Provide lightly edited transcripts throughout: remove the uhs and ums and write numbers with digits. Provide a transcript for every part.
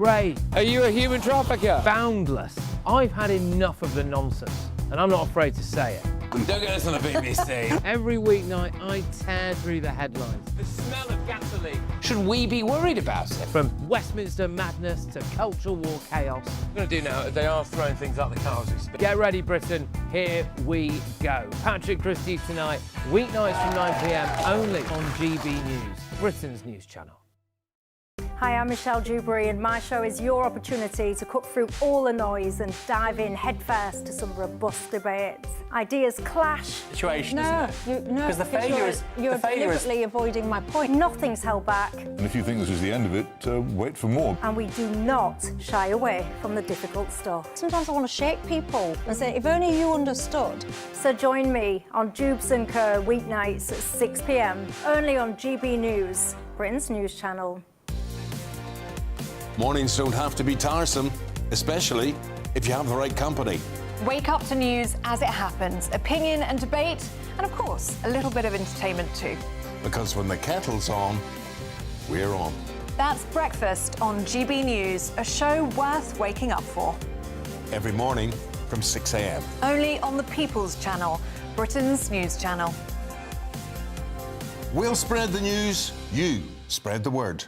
Ray. Are you a human trafficker? Boundless. I've had enough of the nonsense, and I'm not afraid to say it. Don't get us on the BBC. Every weeknight, I tear through the headlines. The smell of gasoline. Should we be worried about it? From Westminster madness to cultural war chaos. What I'm going to do now is they are throwing things out the car as we speak. Get ready, Britain. Here we go. Patrick Christie tonight, weeknights from 9 p.m, only on GB News, Britain's news channel. Hi, I'm Michelle Dewberry, and my show is your opportunity to cut through all the noise and dive in headfirst to some robust debates. Ideas clash. Situation, isn't it? Because the failure is... You're deliberately avoiding my point. Nothing's held back. And if you think this is the end of it, wait for more. And we do not shy away from the difficult stuff. Sometimes I want to shake people and say, if only you understood. So join me on Jubes & Kerr weeknights at 6 p.m, only on GB News, Britain's news channel. Mornings don't have to be tiresome, especially if you have the right company. Wake up to news as it happens, opinion and debate, and of course, a little bit of entertainment too. Because when the kettle's on, we're on. That's Breakfast on GB News, a show worth waking up for. Every morning from 6 a.m. Only on the People's Channel, Britain's news channel. We'll spread the news, you spread the word.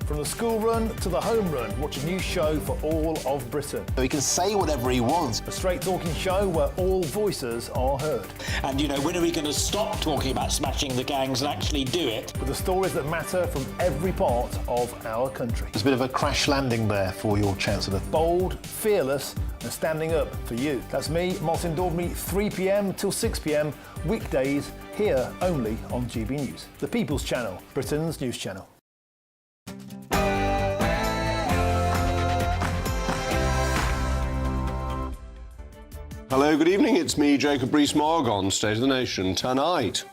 From the school run to the home run, watch a new show for all of Britain. He can say whatever he wants. A straight talking show where all voices are heard. And, you know, when are we going to stop talking about smashing the gangs and actually do it? With the stories that matter from every part of our country. There's a bit of a crash landing there for your Chancellor. Bold, fearless and standing up for you. That's me, Martin Daubney, 3 p.m. till 6 p.m, weekdays, here only on GB News. The People's Channel, Britain's news channel. Hello, good evening. It's me, Jacob Rees-Mogg, on State of the Nation tonight.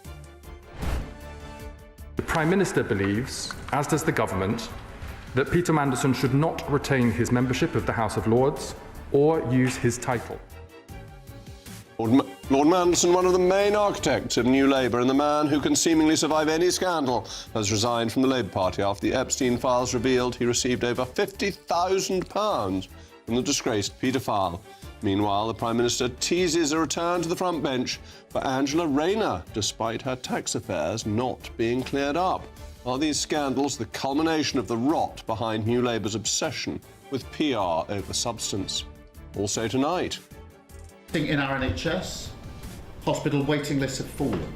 The Prime Minister believes, as does the government, that Peter Mandelson should not retain his membership of the House of Lords or use his title. Lord Mandelson, one of the main architects of New Labour and the man who can seemingly survive any scandal, has resigned from the Labour Party after the Epstein files revealed he received over £50,000 from the disgraced paedophile. Meanwhile, the Prime Minister teases a return to the front bench for Angela Rayner, despite her tax affairs not being cleared up. Are these scandals the culmination of the rot behind New Labour's obsession with PR over substance? Also tonight. In our NHS, hospital waiting lists have fallen.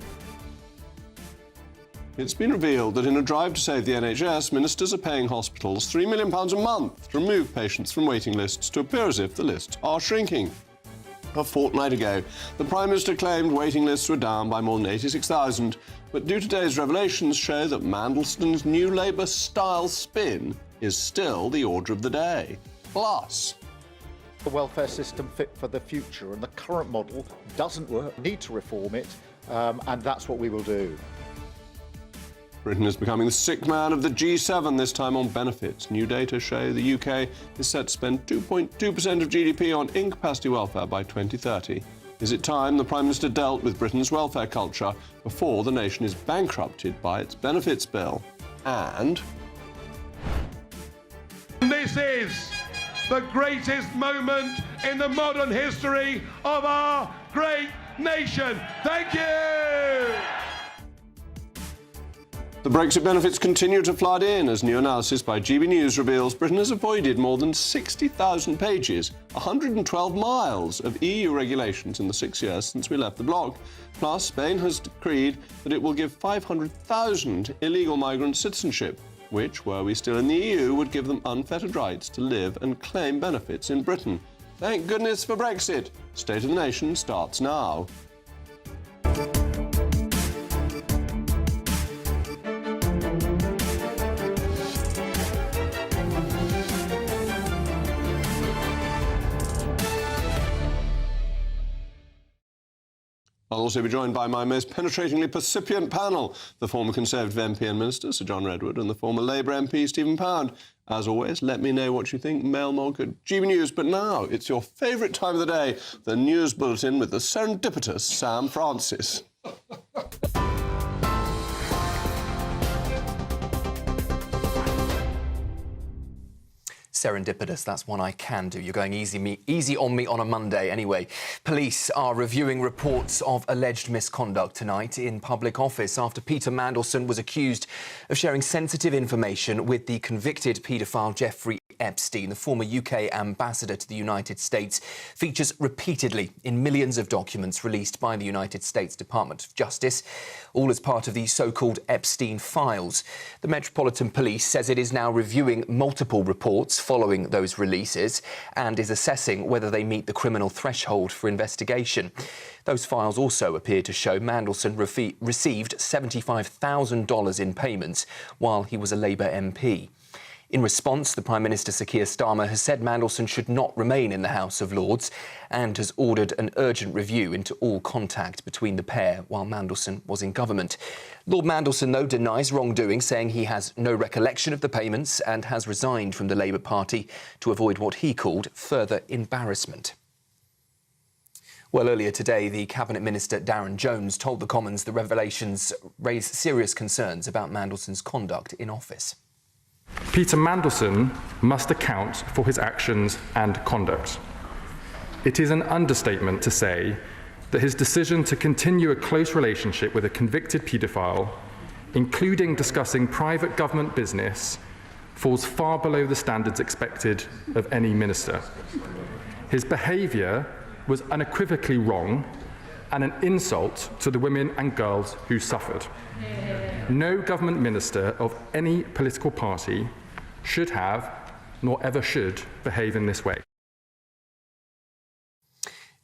It's been revealed that in a drive to save the NHS, ministers are paying hospitals £3 million a month to remove patients from waiting lists to appear as if the lists are shrinking. A fortnight ago, the Prime Minister claimed waiting lists were down by more than 86,000, but do today's revelations show that Mandelson's New Labour-style spin is still the order of the day. Plus, The welfare system fit for the future, and the current model doesn't work. We need to reform it, and that's what we will do. Britain is becoming the sick man of the G7, this time on benefits. New data show the UK is set to spend 2.2% of GDP on incapacity welfare by 2030. Is it time the Prime Minister dealt with Britain's welfare culture before the nation is bankrupted by its benefits bill? And this is the greatest moment in the modern history of our great nation. Thank you! The Brexit benefits continue to flood in as new analysis by GB News reveals Britain has avoided more than 60,000 pages, 112 miles of EU regulations in the 6 years since we left the bloc. Plus, Spain has decreed that it will give 500,000 illegal migrants citizenship, which, were we still in the EU, would give them unfettered rights to live and claim benefits in Britain. Thank goodness for Brexit. State of the Nation starts now. I'll also be joined by my most penetratingly percipient panel, the former Conservative MP and Minister, Sir John Redwood, and the former Labour MP, Stephen Pound. As always, let me know what you think. Mail-Mogg at GB News. But now, it's your favourite time of the day, the News Bulletin with the serendipitous Sam Francis. Serendipitous, that's one I can do. You're going easy on me on a Monday. Anyway, police are reviewing reports of alleged misconduct tonight in public office after Peter Mandelson was accused of sharing sensitive information with the convicted paedophile Jeffrey Epstein. The former UK ambassador to the United States features repeatedly in millions of documents released by the United States Department of Justice, all as part of the so-called Epstein files. The Metropolitan Police says it is now reviewing multiple reports following those releases and is assessing whether they meet the criminal threshold for investigation. Those files also appear to show Mandelson received $75,000 in payments while he was a Labour MP. In response, the Prime Minister, Sir Keir Starmer, has said Mandelson should not remain in the House of Lords and has ordered an urgent review into all contact between the pair while Mandelson was in government. Lord Mandelson, though, denies wrongdoing, saying he has no recollection of the payments and has resigned from the Labour Party to avoid what he called further embarrassment. Well, earlier today, the Cabinet Minister Darren Jones told the Commons the revelations raise serious concerns about Mandelson's conduct in office. Peter Mandelson must account for his actions and conduct. It is an understatement to say that his decision to continue a close relationship with a convicted paedophile, including discussing private government business, falls far below the standards expected of any minister. His behaviour was unequivocally wrong and an insult to the women and girls who suffered. No government minister of any political party should have, nor ever should, behave in this way.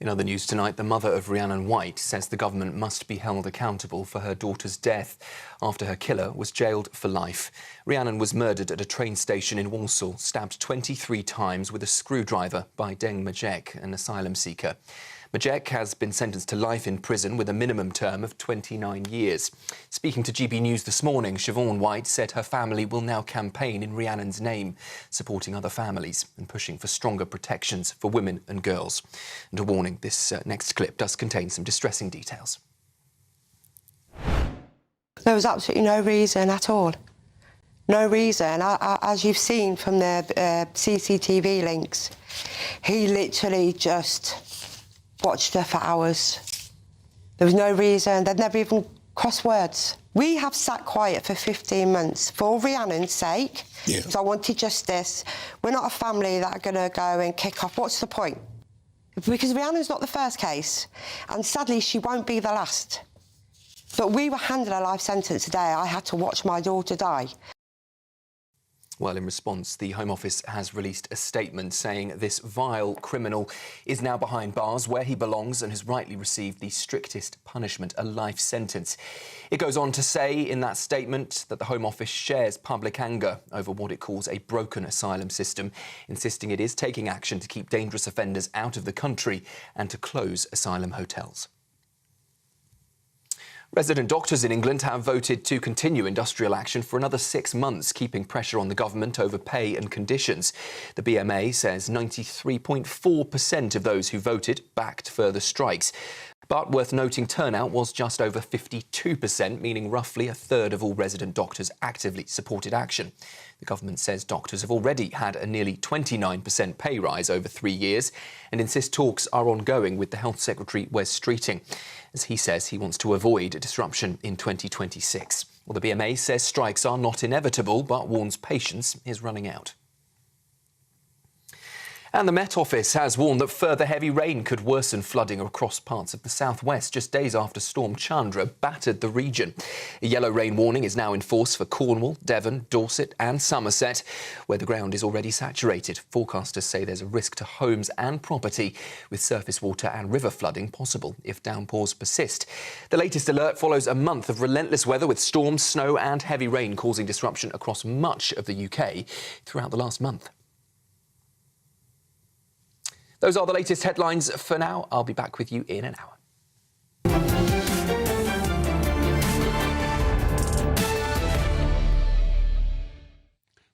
In other news tonight, the mother of Rhiannon Whyte says the government must be held accountable for her daughter's death after her killer was jailed for life. Rhiannon was murdered at a train station in Walsall, stabbed 23 times with a screwdriver by Deng Majek, an asylum seeker. Majek has been sentenced to life in prison with a minimum term of 29 years. Speaking to GB News this morning, Siobhan Whyte said her family will now campaign in Rhiannon's name, supporting other families and pushing for stronger protections for women and girls. And a warning, this next clip does contain some distressing details. There was absolutely no reason at all. No reason. As you've seen from the CCTV links, he literally just watched her for hours. There was no reason. They'd never even crossed words. We have sat quiet for 15 months for Rhiannon's sake, because I wanted justice. We're not a family that are going to go and kick off. What's the point? Because Rhiannon's not the first case, and sadly she won't be the last. But we were handed a life sentence today. I had to watch my daughter die. Well, in response, the Home Office has released a statement saying this vile criminal is now behind bars where he belongs and has rightly received the strictest punishment, a life sentence. It goes on to say in that statement that the Home Office shares public anger over what it calls a broken asylum system, insisting it is taking action to keep dangerous offenders out of the country and to close asylum hotels. Resident doctors in England have voted to continue industrial action for another 6 months, keeping pressure on the government over pay and conditions. The BMA says 93.4% of those who voted backed further strikes. But worth noting, turnout was just over 52%, meaning roughly a third of all resident doctors actively supported action. The government says doctors have already had a nearly 29% pay rise over 3 years and insists talks are ongoing with the Health Secretary, Wes Streeting, as he says he wants to avoid a disruption in 2026. Well, the BMA says strikes are not inevitable, but warns patience is running out. And the Met Office has warned that further heavy rain could worsen flooding across parts of the southwest just days after Storm Chandra battered the region. A yellow rain warning is now in force for Cornwall, Devon, Dorset and Somerset, where the ground is already saturated. Forecasters say there's a risk to homes and property, with surface water and river flooding possible if downpours persist. The latest alert follows a month of relentless weather with storms, snow and heavy rain causing disruption across much of the UK throughout the last month. Those are the latest headlines for now. I'll be back with you in an hour.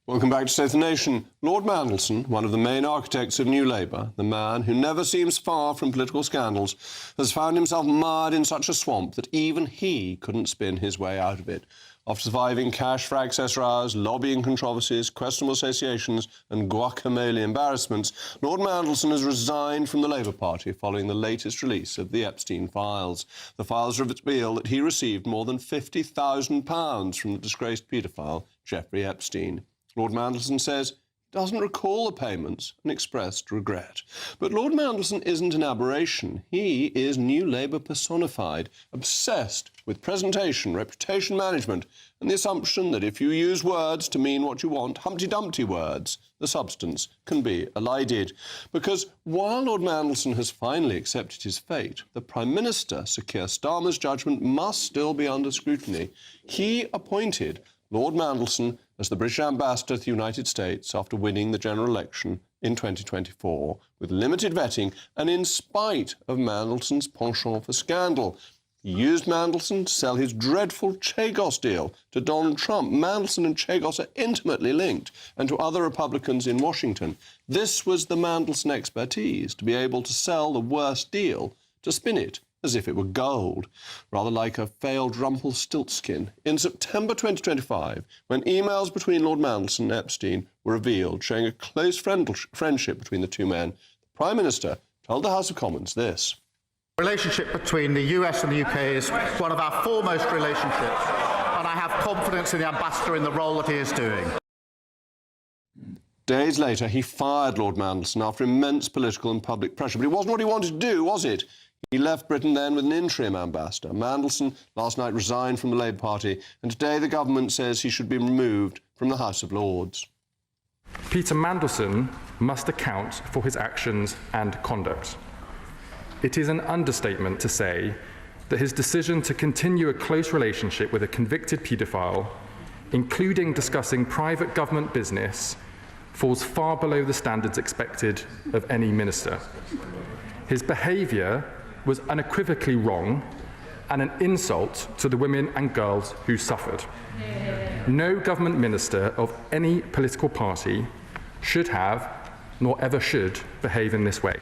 Welcome back to State of the Nation. Lord Mandelson, one of the main architects of New Labour, the man who never seems far from political scandals, has found himself mired in such a swamp that even he couldn't spin his way out of it. After surviving cash for access rows, lobbying controversies, questionable associations and guacamole embarrassments, Lord Mandelson has resigned from the Labour Party following the latest release of the Epstein files. The files reveal that he received more than £50,000 from the disgraced paedophile Jeffrey Epstein. Lord Mandelson says he doesn't recall the payments and expressed regret. But Lord Mandelson isn't an aberration. He is New Labour personified, obsessed with presentation, reputation management, and the assumption that if you use words to mean what you want, Humpty Dumpty words, the substance can be elided. Because while Lord Mandelson has finally accepted his fate, the Prime Minister, Sir Keir Starmer's judgment must still be under scrutiny. He appointed Lord Mandelson as the British ambassador to the United States after winning the general election in 2024, with limited vetting and in spite of Mandelson's penchant for scandal. He used Mandelson to sell his dreadful Chagos deal to Donald Trump. Mandelson and Chagos are intimately linked, and to other Republicans in Washington. This was the Mandelson expertise, to be able to sell the worst deal, to spin it as if it were gold, rather like a failed Rumpelstiltskin. In September 2025, when emails between Lord Mandelson and Epstein were revealed, showing a close friendship between the two men, the Prime Minister told the House of Commons this. The relationship between the US and the UK is one of our foremost relationships, and I have confidence in the ambassador in the role that he is doing. Days later, he fired Lord Mandelson after immense political and public pressure. But it wasn't what he wanted to do, was it? He left Britain then with an interim ambassador. Mandelson last night resigned from the Labour Party, and today the government says he should be removed from the House of Lords. Peter Mandelson must account for his actions and conduct. It is an understatement to say that his decision to continue a close relationship with a convicted paedophile, including discussing private government business, falls far below the standards expected of any minister. His behaviour was unequivocally wrong and an insult to the women and girls who suffered. No government minister of any political party should have, nor ever should, behave in this way.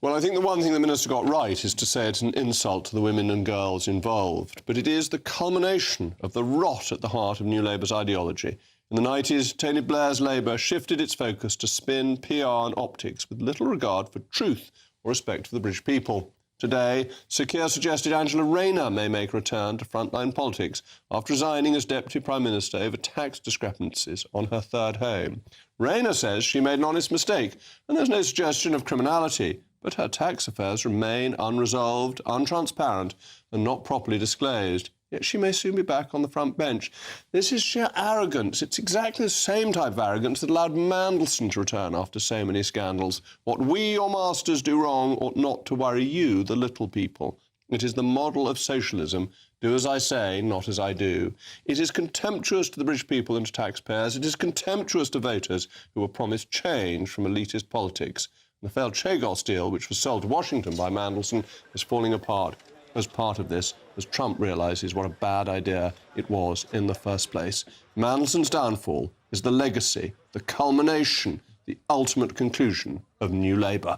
Well, I think the one thing the Minister got right is to say it's an insult to the women and girls involved. But it is the culmination of the rot at the heart of New Labour's ideology. In the 90s, Tony Blair's Labour shifted its focus to spin, PR and optics with little regard for truth or respect for the British people. Today, Sir Keir suggested Angela Rayner may make a return to frontline politics after resigning as Deputy Prime Minister over tax discrepancies on her third home. Rayner says she made an honest mistake and there's no suggestion of criminality, but her tax affairs remain unresolved, untransparent and not properly disclosed. Yet she may soon be back on the front bench. This is sheer arrogance. It's exactly the same type of arrogance that allowed Mandelson to return after so many scandals. What we, your masters, do wrong ought not to worry you, the little people. It is the model of socialism. Do as I say, not as I do. It is contemptuous to the British people and to taxpayers. It is contemptuous to voters who were promised change from elitist politics. The failed Chagos deal, which was sold to Washington by Mandelson, is falling apart as part of this, as Trump realises what a bad idea it was in the first place. Mandelson's downfall is the legacy, the culmination, the ultimate conclusion of New Labour.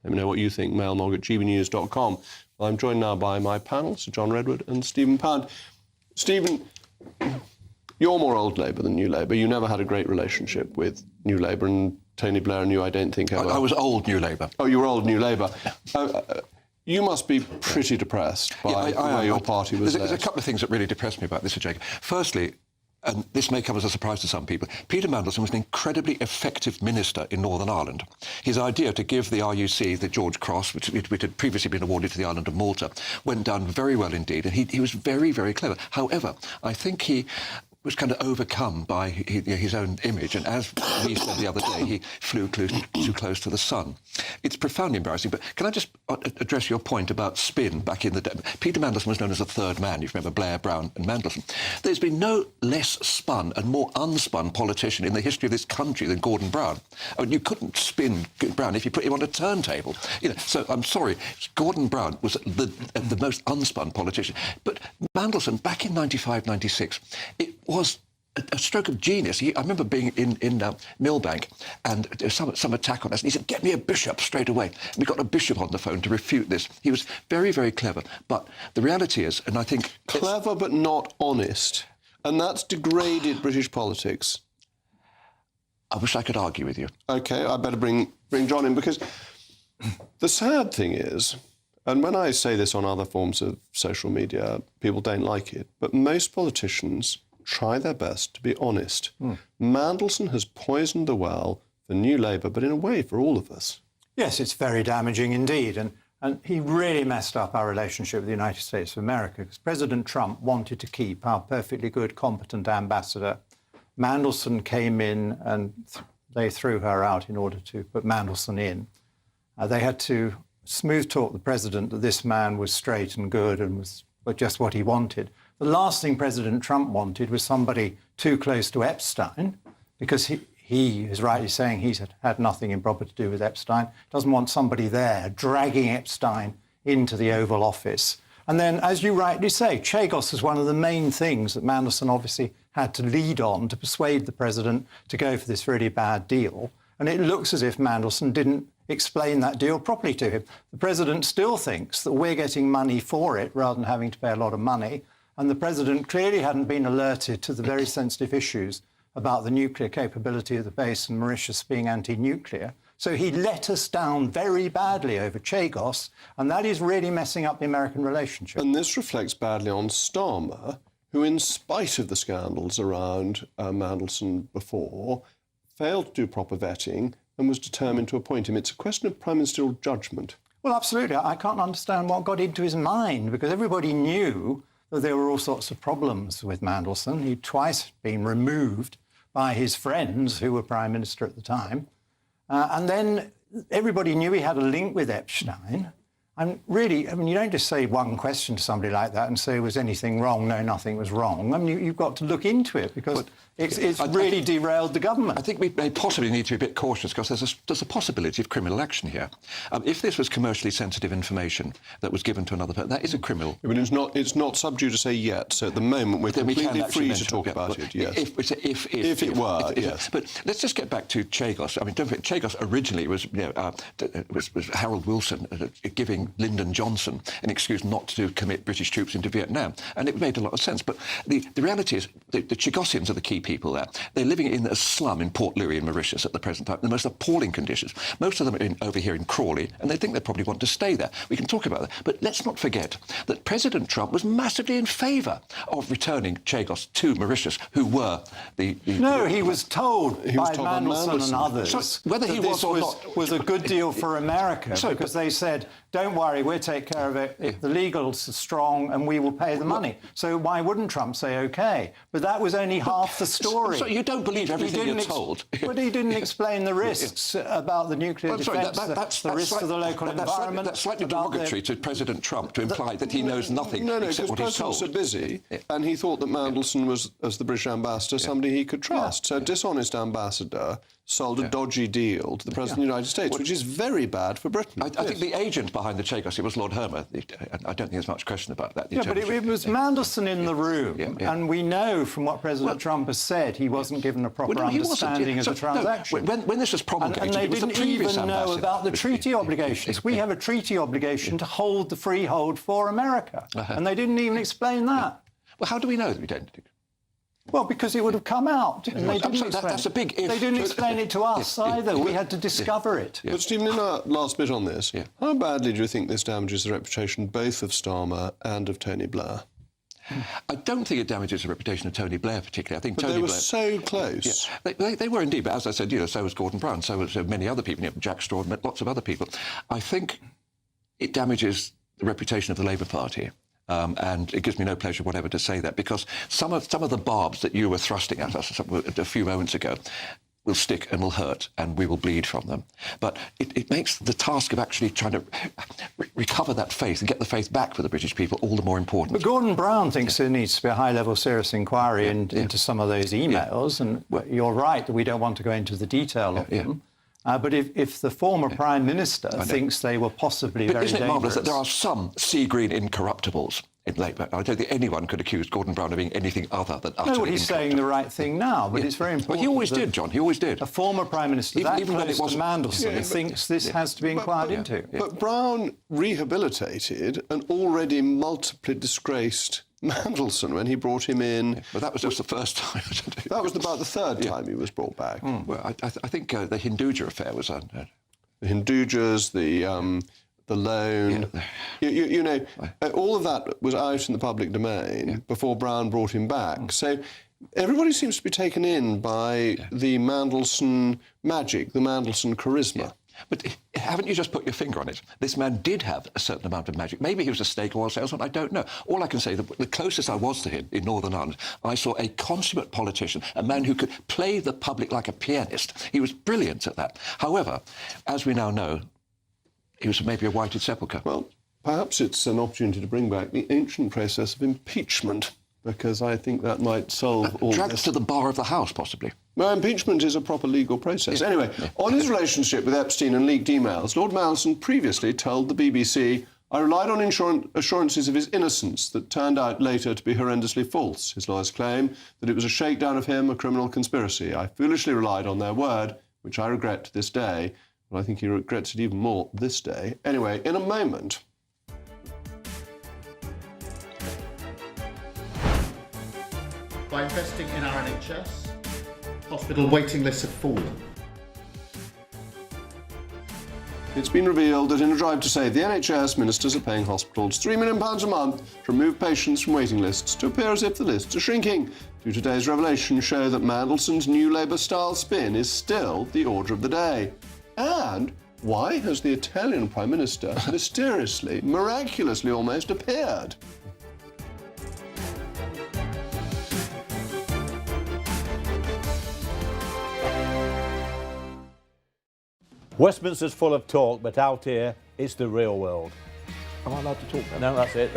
Let me know what you think, mailmog@gbnews.com. Well, I'm joined now by my panel, Sir John Redwood and Stephen Pound. Stephen, you're more old Labour than New Labour. You never had a great relationship with New Labour, and Tony Blair and you, I don't think, ever. I was old New Labour. Oh, you were old New Labour. You must be pretty depressed by where your party was There's a couple of things that really depressed me about this, Sir Jacob. Firstly, and this may come as a surprise to some people, Peter Mandelson was an incredibly effective minister in Northern Ireland. His idea to give the RUC the George Cross, which had previously been awarded to the island of Malta, went down very well indeed, and he was very, very clever. However, I think he was kind of overcome by his own image, and as he said the other day, he flew too close to the sun. It's profoundly embarrassing, but can I just address your point about spin back in the day? Peter Mandelson was known as the third man, if you remember Blair, Brown and Mandelson. There's been no less spun and more unspun politician in the history of this country than Gordon Brown. I mean, you couldn't spin Brown if you put him on a turntable. You know, so I'm sorry, Gordon Brown was the most unspun politician. But Mandelson, back in 95, 96, it was a stroke of genius. I remember being in Millbank and there was some attack on us, and he said, "Get me a bishop straight away." And we got a bishop on the phone to refute this. He was very, very clever. But the reality is, and I think... Clever but not honest. And that's degraded British politics. I wish I could argue with you. OK, I better bring John in, because the sad thing is, and when I say this on other forms of social media, people don't like it, but most politicians try their best to be honest. Mandelson has poisoned the well for New Labour, but in a way for all of us. Yes, it's very damaging indeed. And he really messed up our relationship with the United States of America, because President Trump wanted to keep our perfectly good, competent ambassador. Mandelson came in and they threw her out in order to put Mandelson in. They had to smooth talk the president that this man was straight and good and was just what he wanted. The last thing President Trump wanted was somebody too close to Epstein, because he is rightly saying he's had nothing improper to do with Epstein, doesn't want somebody there dragging Epstein into the Oval Office. And then, as you rightly say, Chagos is one of the main things that Mandelson obviously had to lead on to persuade the president to go for this really bad deal. And it looks as if Mandelson didn't explain that deal properly to him. The president still thinks that we're getting money for it rather than having to pay a lot of money. And the president clearly hadn't been alerted to the very sensitive issues about the nuclear capability of the base and Mauritius being anti-nuclear. So he let us down very badly over Chagos, and that is really messing up the American relationship. And this reflects badly on Starmer, who, in spite of the scandals around Mandelson before, failed to do proper vetting and was determined to appoint him. It's a question of prime ministerial judgment. Well, absolutely. I can't understand what got into his mind, because everybody knew that there were all sorts of problems with Mandelson. He'd twice been removed by his friends, who were Prime Minister at the time. And then everybody knew he had a link with Epstein. And really, I mean, you don't just say one question to somebody like that and say, was anything wrong? No, nothing was wrong. I mean, you've got to look into it, because it's really derailed the government. I think we may possibly need to be a bit cautious, because there's a possibility of criminal action here. If this was commercially sensitive information that was given to another person, that is a criminal... But it's not sub judice yet, so at the moment we're completely free to talk about it, yes. If it were, yes. But let's just get back to Chagos. I mean, don't forget, Chagos originally was, was Harold Wilson giving Lyndon Johnson an excuse not to commit British troops into Vietnam, and it made a lot of sense. But the reality is the Chagosians are the key people there. They're living in a slum in Port Louis in Mauritius at the present time, the most appalling conditions. Most of them are over here in Crawley, and they think they probably want to stay there. We can talk about that. But let's not forget that President Trump was massively in favour of returning Chagos to Mauritius, who were the... No, he was told by Mandelson and others whether he was or not was a good deal for America, because they said, don't worry, we'll take care of it. The legals are strong and we will pay the money. So why wouldn't Trump say OK? But that was only half the story. So you don't believe everything you're told? But he didn't explain the risks about the nuclear defence, the risks to the local environment. That's slightly derogatory to President Trump to imply that he knows nothing except what he's told. No, because President's so busy, and he thought that Mandelson was, as the British ambassador, somebody he could trust. So a dishonest ambassador sold a dodgy deal to the President of the United States, which is very bad for Britain. I think the agent behind the Chagos, it was Lord Hermer. I don't think there's much question about that. Yeah, but it was Mandelson in the room, and we know from what President Trump has said, he wasn't given a proper understanding of the transaction. No, when this was promulgated, and they didn't even know about the treaty obligations. We have a treaty obligation to hold the freehold for America, and they didn't even explain that. Well, how do we know that we don't? Well, because it would have come out. And they didn't explain that's a big if. They didn't explain it to us either. We had to discover it. But, Stephen, in our last bit on this, how badly do you think this damages the reputation both of Starmer and of Tony Blair? I don't think it damages the reputation of Tony Blair particularly. I think but Tony they were Blair, so close. Yeah, they were indeed. But as I said, so was Gordon Brown, so was many other people, Jack Straw, and lots of other people. I think it damages the reputation of the Labour Party. And it gives me no pleasure whatever to say that, because some of the barbs that you were thrusting at us a few moments ago will stick and will hurt, and we will bleed from them. But it makes the task of actually trying to recover that faith and get the faith back for the British people all the more important. But Gordon Brown thinks there needs to be a high-level serious inquiry into some of those emails, and you're right that we don't want to go into the detail of them. But if the former Prime Minister thinks they were possibly but very isn't it dangerous... marvellous that there are some sea-green incorruptibles in Labour? I don't think anyone could accuse Gordon Brown of being anything other than utterly No, he's saying the right thing now, but it's very important. Well, he always did, John, he always did. A former Prime Minister, even when it wasn't Mandelson, thinks this has to be inquired into. But Brown rehabilitated an already multiply disgraced Mandelson when he brought him in. But that was just the first time. That was about the third time he was brought back. Well, I think the Hinduja affair was... the Hindujas, the loan... You know, all of that was out in the public domain before Brown brought him back. So everybody seems to be taken in by the Mandelson magic, the Mandelson charisma. But haven't you just put your finger on it? This man did have a certain amount of magic. Maybe he was a snake oil salesman, I don't know. All I can say, the closest I was to him in Northern Ireland, I saw a consummate politician, a man who could play the public like a pianist. He was brilliant at that. However, as we now know, he was maybe a whited sepulchre. Well, perhaps it's an opportunity to bring back the ancient process of impeachment, because I think that might solve all dragged this. to the bar of the House, possibly. No, impeachment is a proper legal process. Anyway, on his relationship with Epstein and leaked emails, Lord Mandelson previously told the BBC, "I relied on assurances of his innocence that turned out later to be horrendously false." His lawyers claim that it was a shakedown of him, a criminal conspiracy. "I foolishly relied on their word, which I regret to this day." Well, I think he regrets it even more this day. Anyway, in a moment... By investing in our NHS, hospital waiting lists have fallen. It's been revealed that in a drive to save the NHS, ministers are paying hospitals £3 million a month to remove patients from waiting lists to appear as if the lists are shrinking. Do today's revelations show that Mandelson's new Labour-style spin is still the order of the day? And why has the Italian Prime Minister mysteriously, miraculously almost, appeared? Westminster's full of talk, but out here, it's the real world. Am I allowed to talk then? No, that's it.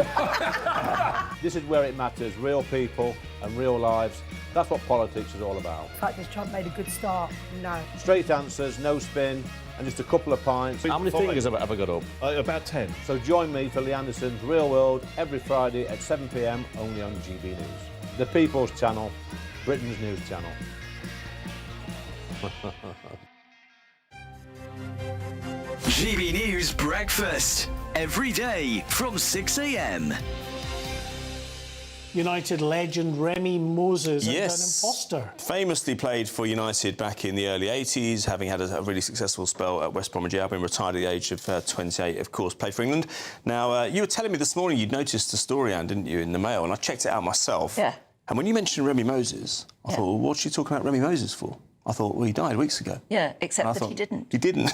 This is where it matters, real people and real lives. That's what politics is all about. The fact has Trump made a good start? No. Straight answers, no spin, and just a couple of pints. How many fingers have I got up? About 10. So join me for Lee Anderson's Real World every Friday at 7 p.m, only on GB News. The People's Channel, Britain's news channel. GB News Breakfast, every day from 6 a.m. United legend Remy Moses and an Yes, imposter. famously played for United back in the early 80s, having had a really successful spell at West Bromwich Albion, retired at the age of 28, of course, played for England. Now, you were telling me this morning you'd noticed the story, Anne, didn't you, in the Mail, and I checked it out myself. Yeah. And when you mentioned Remy Moses, I thought, well, what's she talking about Remy Moses for? I thought, well, he died weeks ago. Yeah, except And I that thought, he didn't. He didn't.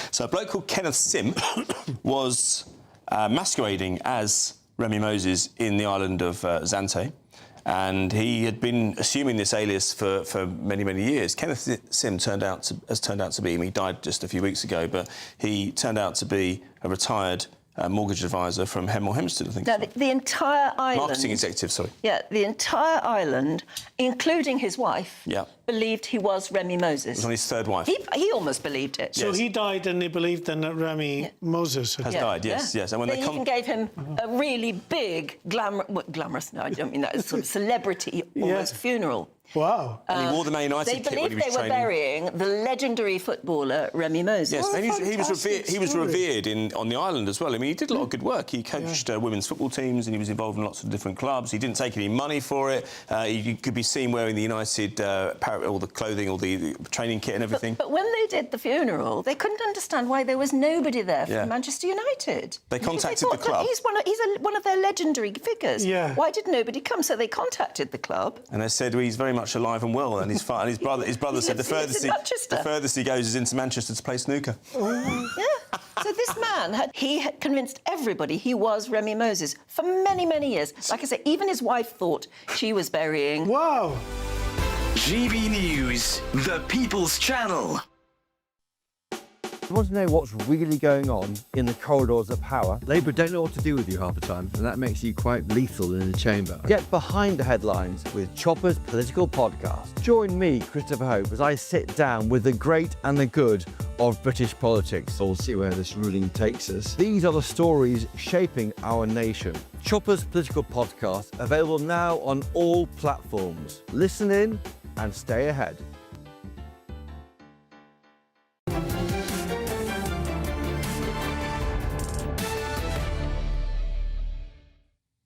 So a bloke called Kenneth Sim was masquerading as Remy Moses in the island of Zante. And he had been assuming this alias for many, many years. Kenneth Sim has turned out to be, he died just a few weeks ago, but he turned out to be a retired mortgage advisor from Hemel Hempstead, I think. Now, the entire island... Marketing executive, sorry. Yeah, the entire island, including his wife, Yeah. believed he was Remy Moses. It was on his third wife. He almost believed it. So he died and they believed then that Remy Moses Has died, yes, yes. And when they they even gave him a really big, glamorous, no, I don't mean that, it's sort of celebrity almost funeral. Wow. And he wore the Man United They kit when he believed was they were training. burying the legendary footballer Remy Moses. Yes, and he was story. revered on the island as well. I mean, he did a lot of good work. He coached women's football teams and he was involved in lots of different clubs. He didn't take any money for it. He could be seen wearing the United all the clothing, all the training kit and everything. But when they did the funeral, they couldn't understand why there was nobody there from Manchester United. They contacted thought the club. that he's one of their legendary figures. Yeah. Why did nobody come? So they contacted the club. And they said, well, he's very much alive and well. And his brother said the furthest he goes is into Manchester to play snooker. Yeah. So this man had convinced everybody he was Remy Moses for many, many years. Like I say, even his wife thought she was burying. Wow. GB News, the People's Channel. want to know what's really going on in the corridors of power. Labour don't know what to do with you half the time, and that makes you quite lethal in the chamber. Get behind the headlines with Chopper's Political Podcast. Join me, Christopher Hope, as I sit down with the great and the good of British politics. We'll see where this ruling takes us. These are the stories shaping our nation. Chopper's Political Podcast, available now on all platforms. Listen in and stay ahead.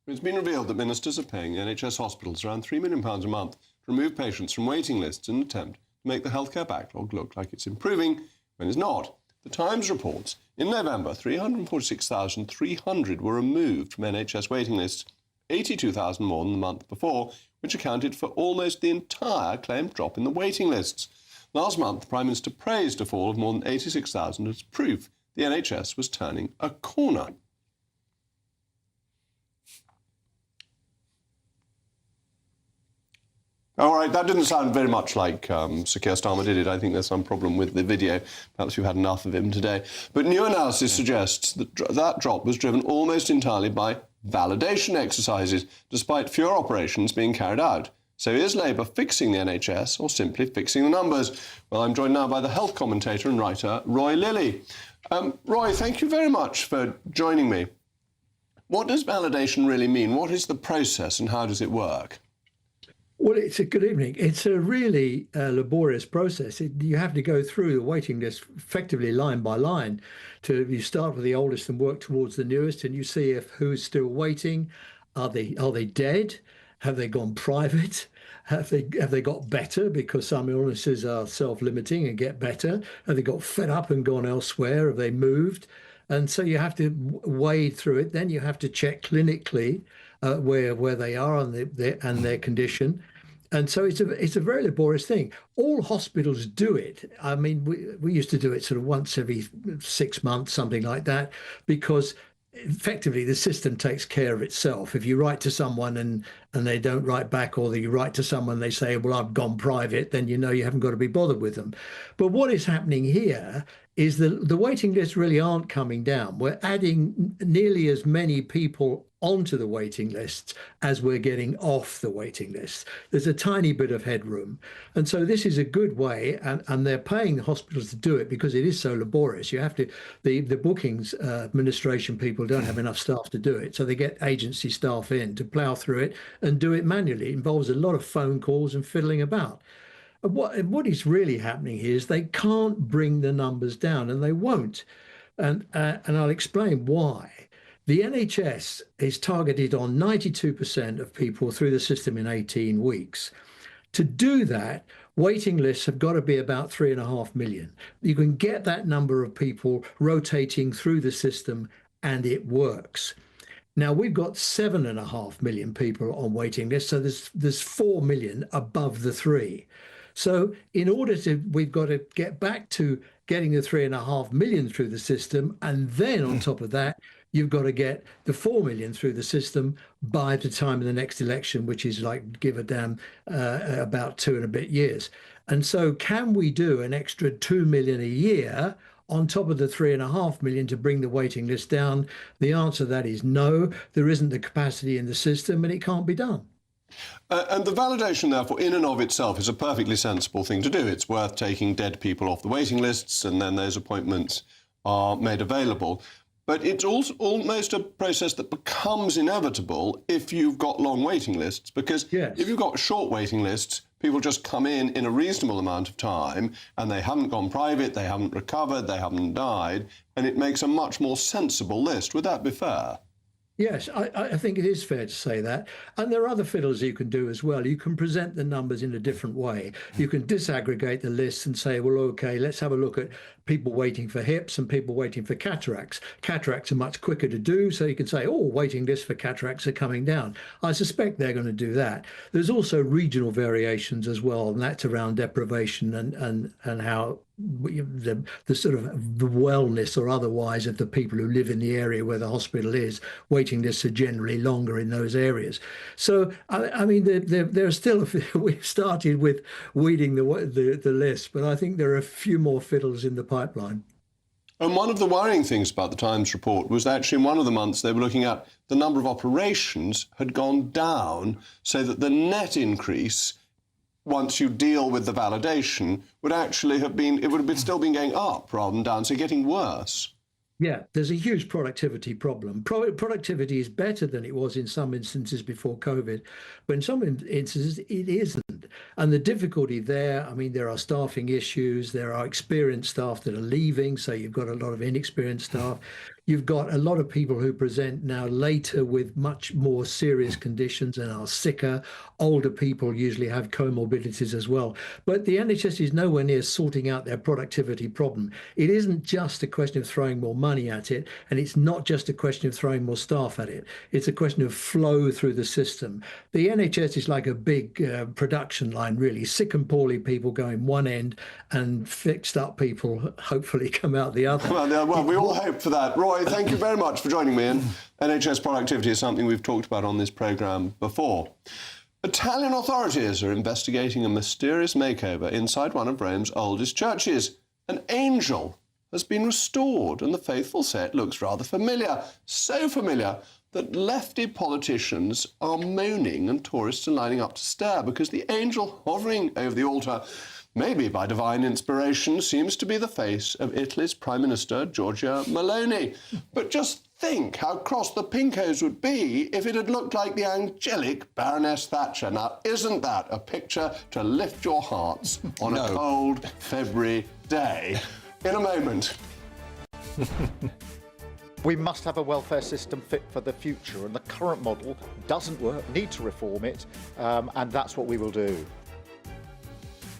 It's been revealed that ministers are paying NHS hospitals around £3 million a month to remove patients from waiting lists in an attempt to make the healthcare backlog look like it's improving when it's not. The Times reports in November, 346,300 were removed from NHS waiting lists, 82,000 more than the month before, which accounted for almost the entire claimed drop in the waiting lists. Last month, the Prime Minister praised a fall of more than 86,000 as proof the NHS was turning a corner. All right, that didn't sound very much like Sir Keir Starmer, did it? I think there's some problem with the video. Perhaps you've had enough of him today. But new analysis suggests that that drop was driven almost entirely by validation exercises, despite fewer operations being carried out. So is Labour fixing the NHS or simply fixing the numbers? Well, I'm joined now by the health commentator and writer, Roy Lilly. Roy, thank you very much for joining me. What does validation really mean? What is the process and how does it work? Well, it's a good evening. It's a really laborious process. You have to go through the waiting list effectively line by line. You start with the oldest and work towards the newest, and you see if who's still waiting. Are they dead? Have they gone private? Have they got better because some illnesses are self-limiting and get better? Have they got fed up and gone elsewhere? Have they moved? And so you have to wade through it. Then you have to check clinically where they are and their condition. And so it's a very laborious thing. All hospitals do it. I mean, we used to do it sort of once every 6 months, something like that, because effectively the system takes care of itself. If you write to someone and they don't write back, or you write to someone, they say, well, I've gone private, then you know you haven't got to be bothered with them. But what is happening here is the waiting lists really aren't coming down. We're adding nearly as many people onto the waiting lists as we're getting off the waiting lists. There's a tiny bit of headroom. And so this is a good way, and they're paying the hospitals to do it because it is so laborious. You have to, the bookings administration people don't have enough staff to do it. So they get agency staff in to plough through it and do it manually. It involves a lot of phone calls and fiddling about. What is really happening here is they can't bring the numbers down, and they won't. And I'll explain why. The NHS is targeted on 92% of people through the system in 18 weeks. To do that, waiting lists have got to be about 3.5 million. You can get that number of people rotating through the system, and it works. Now, we've got 7.5 million people on waiting lists, so there's 4 million above the 3. So in order to, we've got to get back to getting the 3.5 million through the system, and then on top of that, you've got to get the 4 million through the system by the time of the next election, which is like, give a damn, about 2 and a bit years. And so can we do an extra 2 million a year on top of the 3.5 million to bring the waiting list down? The answer to that is no. There isn't the capacity in the system, and it can't be done. And the validation, therefore, in and of itself is a perfectly sensible thing to do. It's worth taking dead people off the waiting lists, and then those appointments are made available. But it's also almost a process that becomes inevitable if you've got long waiting lists, because if you've got short waiting lists, people just come in a reasonable amount of time, and they haven't gone private, they haven't recovered, they haven't died, and it makes a much more sensible list. Would that be fair? Yes, I think it is fair to say that. And there are other fiddles you can do as well. You can present the numbers in a different way. You can disaggregate the lists and say, well, OK, let's have a look at people waiting for hips and people waiting for cataracts. Cataracts are much quicker to do, so you can say, oh, waiting lists for cataracts are coming down. I suspect they're going to do that. There's also regional variations as well, and that's around deprivation and how the sort of the wellness or otherwise of the people who live in the area where the hospital is. Waiting lists are generally longer in those areas. So, I mean, there are still, we've started with weeding the list, but I think there are a few more fiddles in the pipeline. And one of the worrying things about the Times report was that actually in one of the months they were looking at the number of operations had gone down, so that the net increase, once you deal with the validation, would actually have been, it would have been still been going up rather than down, so getting worse. Yeah, there's a huge productivity problem. Productivity is better than it was in some instances before COVID, but in some instances it isn't. And the difficulty there, I mean, there are staffing issues, there are experienced staff that are leaving, so you've got a lot of inexperienced staff. You've got a lot of people who present now later with much more serious conditions and are sicker. Older people usually have comorbidities as well. But the NHS is nowhere near sorting out their productivity problem. It isn't just a question of throwing more money at it, and it's not just a question of throwing more staff at it. It's a question of flow through the system. The NHS is like a big production line, really. Sick and poorly people go in one end, and fixed up people hopefully come out the other. Well, we all hope for that. Roy, thank you very much for joining me. And NHS productivity is something we've talked about on this programme before. Italian authorities are investigating a mysterious makeover inside one of Rome's oldest churches. An angel has been restored, and the faithful say it looks rather familiar. So familiar that lefty politicians are moaning and tourists are lining up to stare, because the angel hovering over the altar, maybe by divine inspiration, seems to be the face of Italy's Prime Minister, Giorgia Meloni. But just think how cross the Pinkos would be if it had looked like the angelic Baroness Thatcher. Now, isn't that a picture to lift your hearts on a cold February day? In a moment. We must have a welfare system fit for the future, and the current model doesn't work, need to reform it, and that's what we will do.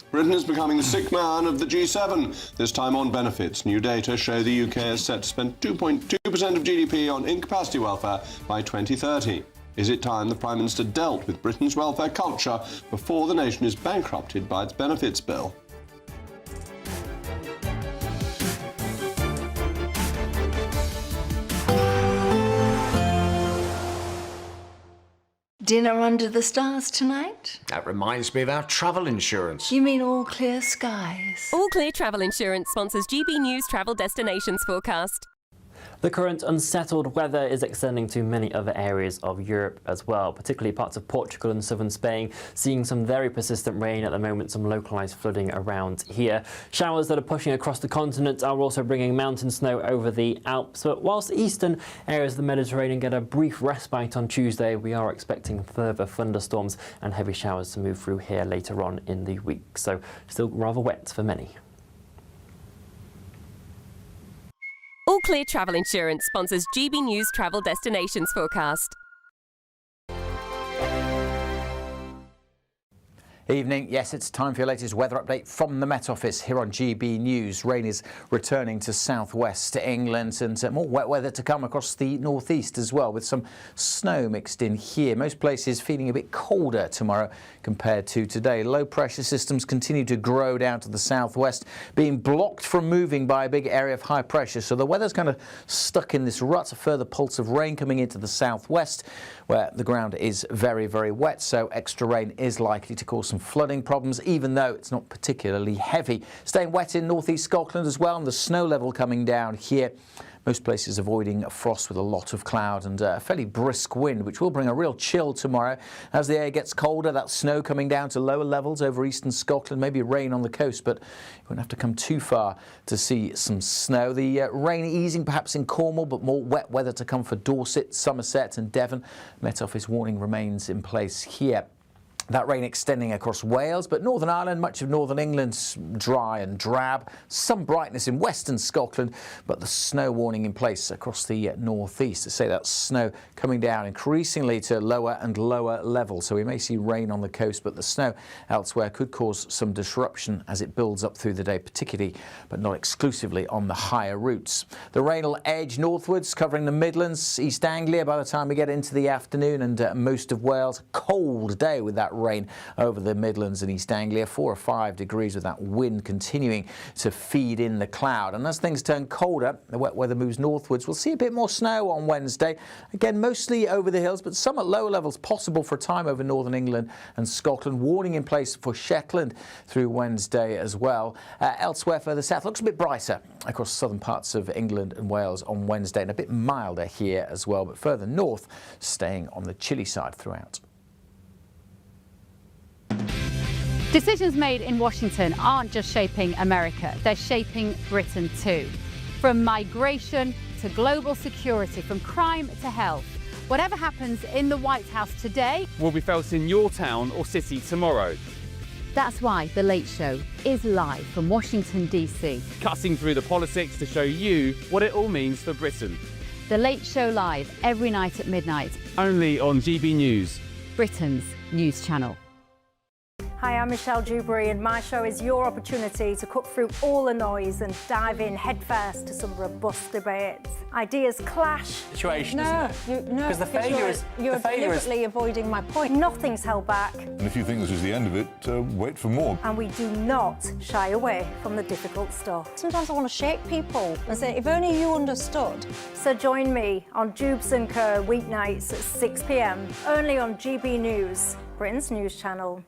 Britain is becoming the sick man of the G7, this time on benefits. New data show the UK is set to spend 2.2% of GDP on incapacity welfare by 2030. Is it time the Prime Minister dealt with Britain's welfare culture before the nation is bankrupted by its benefits bill? Dinner under the stars tonight? That reminds me of our travel insurance. You mean all clear skies? All Clear Travel Insurance sponsors GBNews Travel Destinations Forecast. The current unsettled weather is extending to many other areas of Europe as well, particularly parts of Portugal and southern Spain, seeing some very persistent rain at the moment, some localised flooding around here. Showers that are pushing across the continent are also bringing mountain snow over the Alps, but whilst eastern areas of the Mediterranean get a brief respite on Tuesday, we are expecting further thunderstorms and heavy showers to move through here later on in the week, so still rather wet for many. All Clear Travel Insurance sponsors GBNews Travel Destinations Forecast. Evening. Yes, it's time for your latest weather update from the Met Office here on GB News. Rain is returning to southwest England, and more wet weather to come across the northeast as well, with some snow mixed in here. Most places feeling a bit colder tomorrow compared to today. Low pressure systems continue to grow down to the southwest, being blocked from moving by a big area of high pressure. So the weather's kind of stuck in this rut. A further pulse of rain coming into the southwest, where the ground is very, very wet. So extra rain is likely to cause some flooding problems, even though it's not particularly heavy. Staying wet in northeast Scotland as well, and the snow level coming down here. Most places avoiding frost with a lot of cloud and a fairly brisk wind, which will bring a real chill tomorrow. As the air gets colder, that snow coming down to lower levels over eastern Scotland, maybe rain on the coast, but you won't have to come too far to see some snow. The rain easing perhaps in Cornwall, but more wet weather to come for Dorset, Somerset and Devon. Met Office warning remains in place here. That rain extending across Wales, but Northern Ireland, much of Northern England's dry and drab. Some brightness in western Scotland, but the snow warning in place across the northeast. To say that snow coming down increasingly to lower and lower levels. So we may see rain on the coast, but the snow elsewhere could cause some disruption as it builds up through the day, particularly, but not exclusively, on the higher routes. The rain will edge northwards, covering the Midlands, East Anglia by the time we get into the afternoon, and most of Wales. Cold day with that rain over the Midlands and East Anglia, 4 or 5 degrees with that wind continuing to feed in the cloud. And as things turn colder, the wet weather moves northwards. We'll see a bit more snow on Wednesday. Again, mostly over the hills, but some at lower levels possible for a time over northern England and Scotland. Warning in place for Shetland through Wednesday as well. Elsewhere further south, looks a bit brighter across southern parts of England and Wales on Wednesday, and a bit milder here as well, but further north, staying on the chilly side throughout. Decisions made in Washington aren't just shaping America, they're shaping Britain too. From migration to global security, from crime to health. Whatever happens in the White House today will be felt in your town or city tomorrow. That's why The Late Show is live from Washington, DC. Cutting through the politics to show you what it all means for Britain. The Late Show live every night at midnight. Only on GB News, Britain's news channel. Hi, I'm Michelle Dewberry, and my show is your opportunity to cut through all the noise and dive in headfirst to some robust debates. Ideas clash. Situation, no, isn't it? No, because the failure is you're deliberately avoiding my point. Nothing's held back. And if you think this is the end of it, wait for more. And we do not shy away from the difficult stuff. Sometimes I want to shake people and say, if only you understood. So join me on Jubes & Co. weeknights at 6 p.m. only on GB News, Britain's news channel.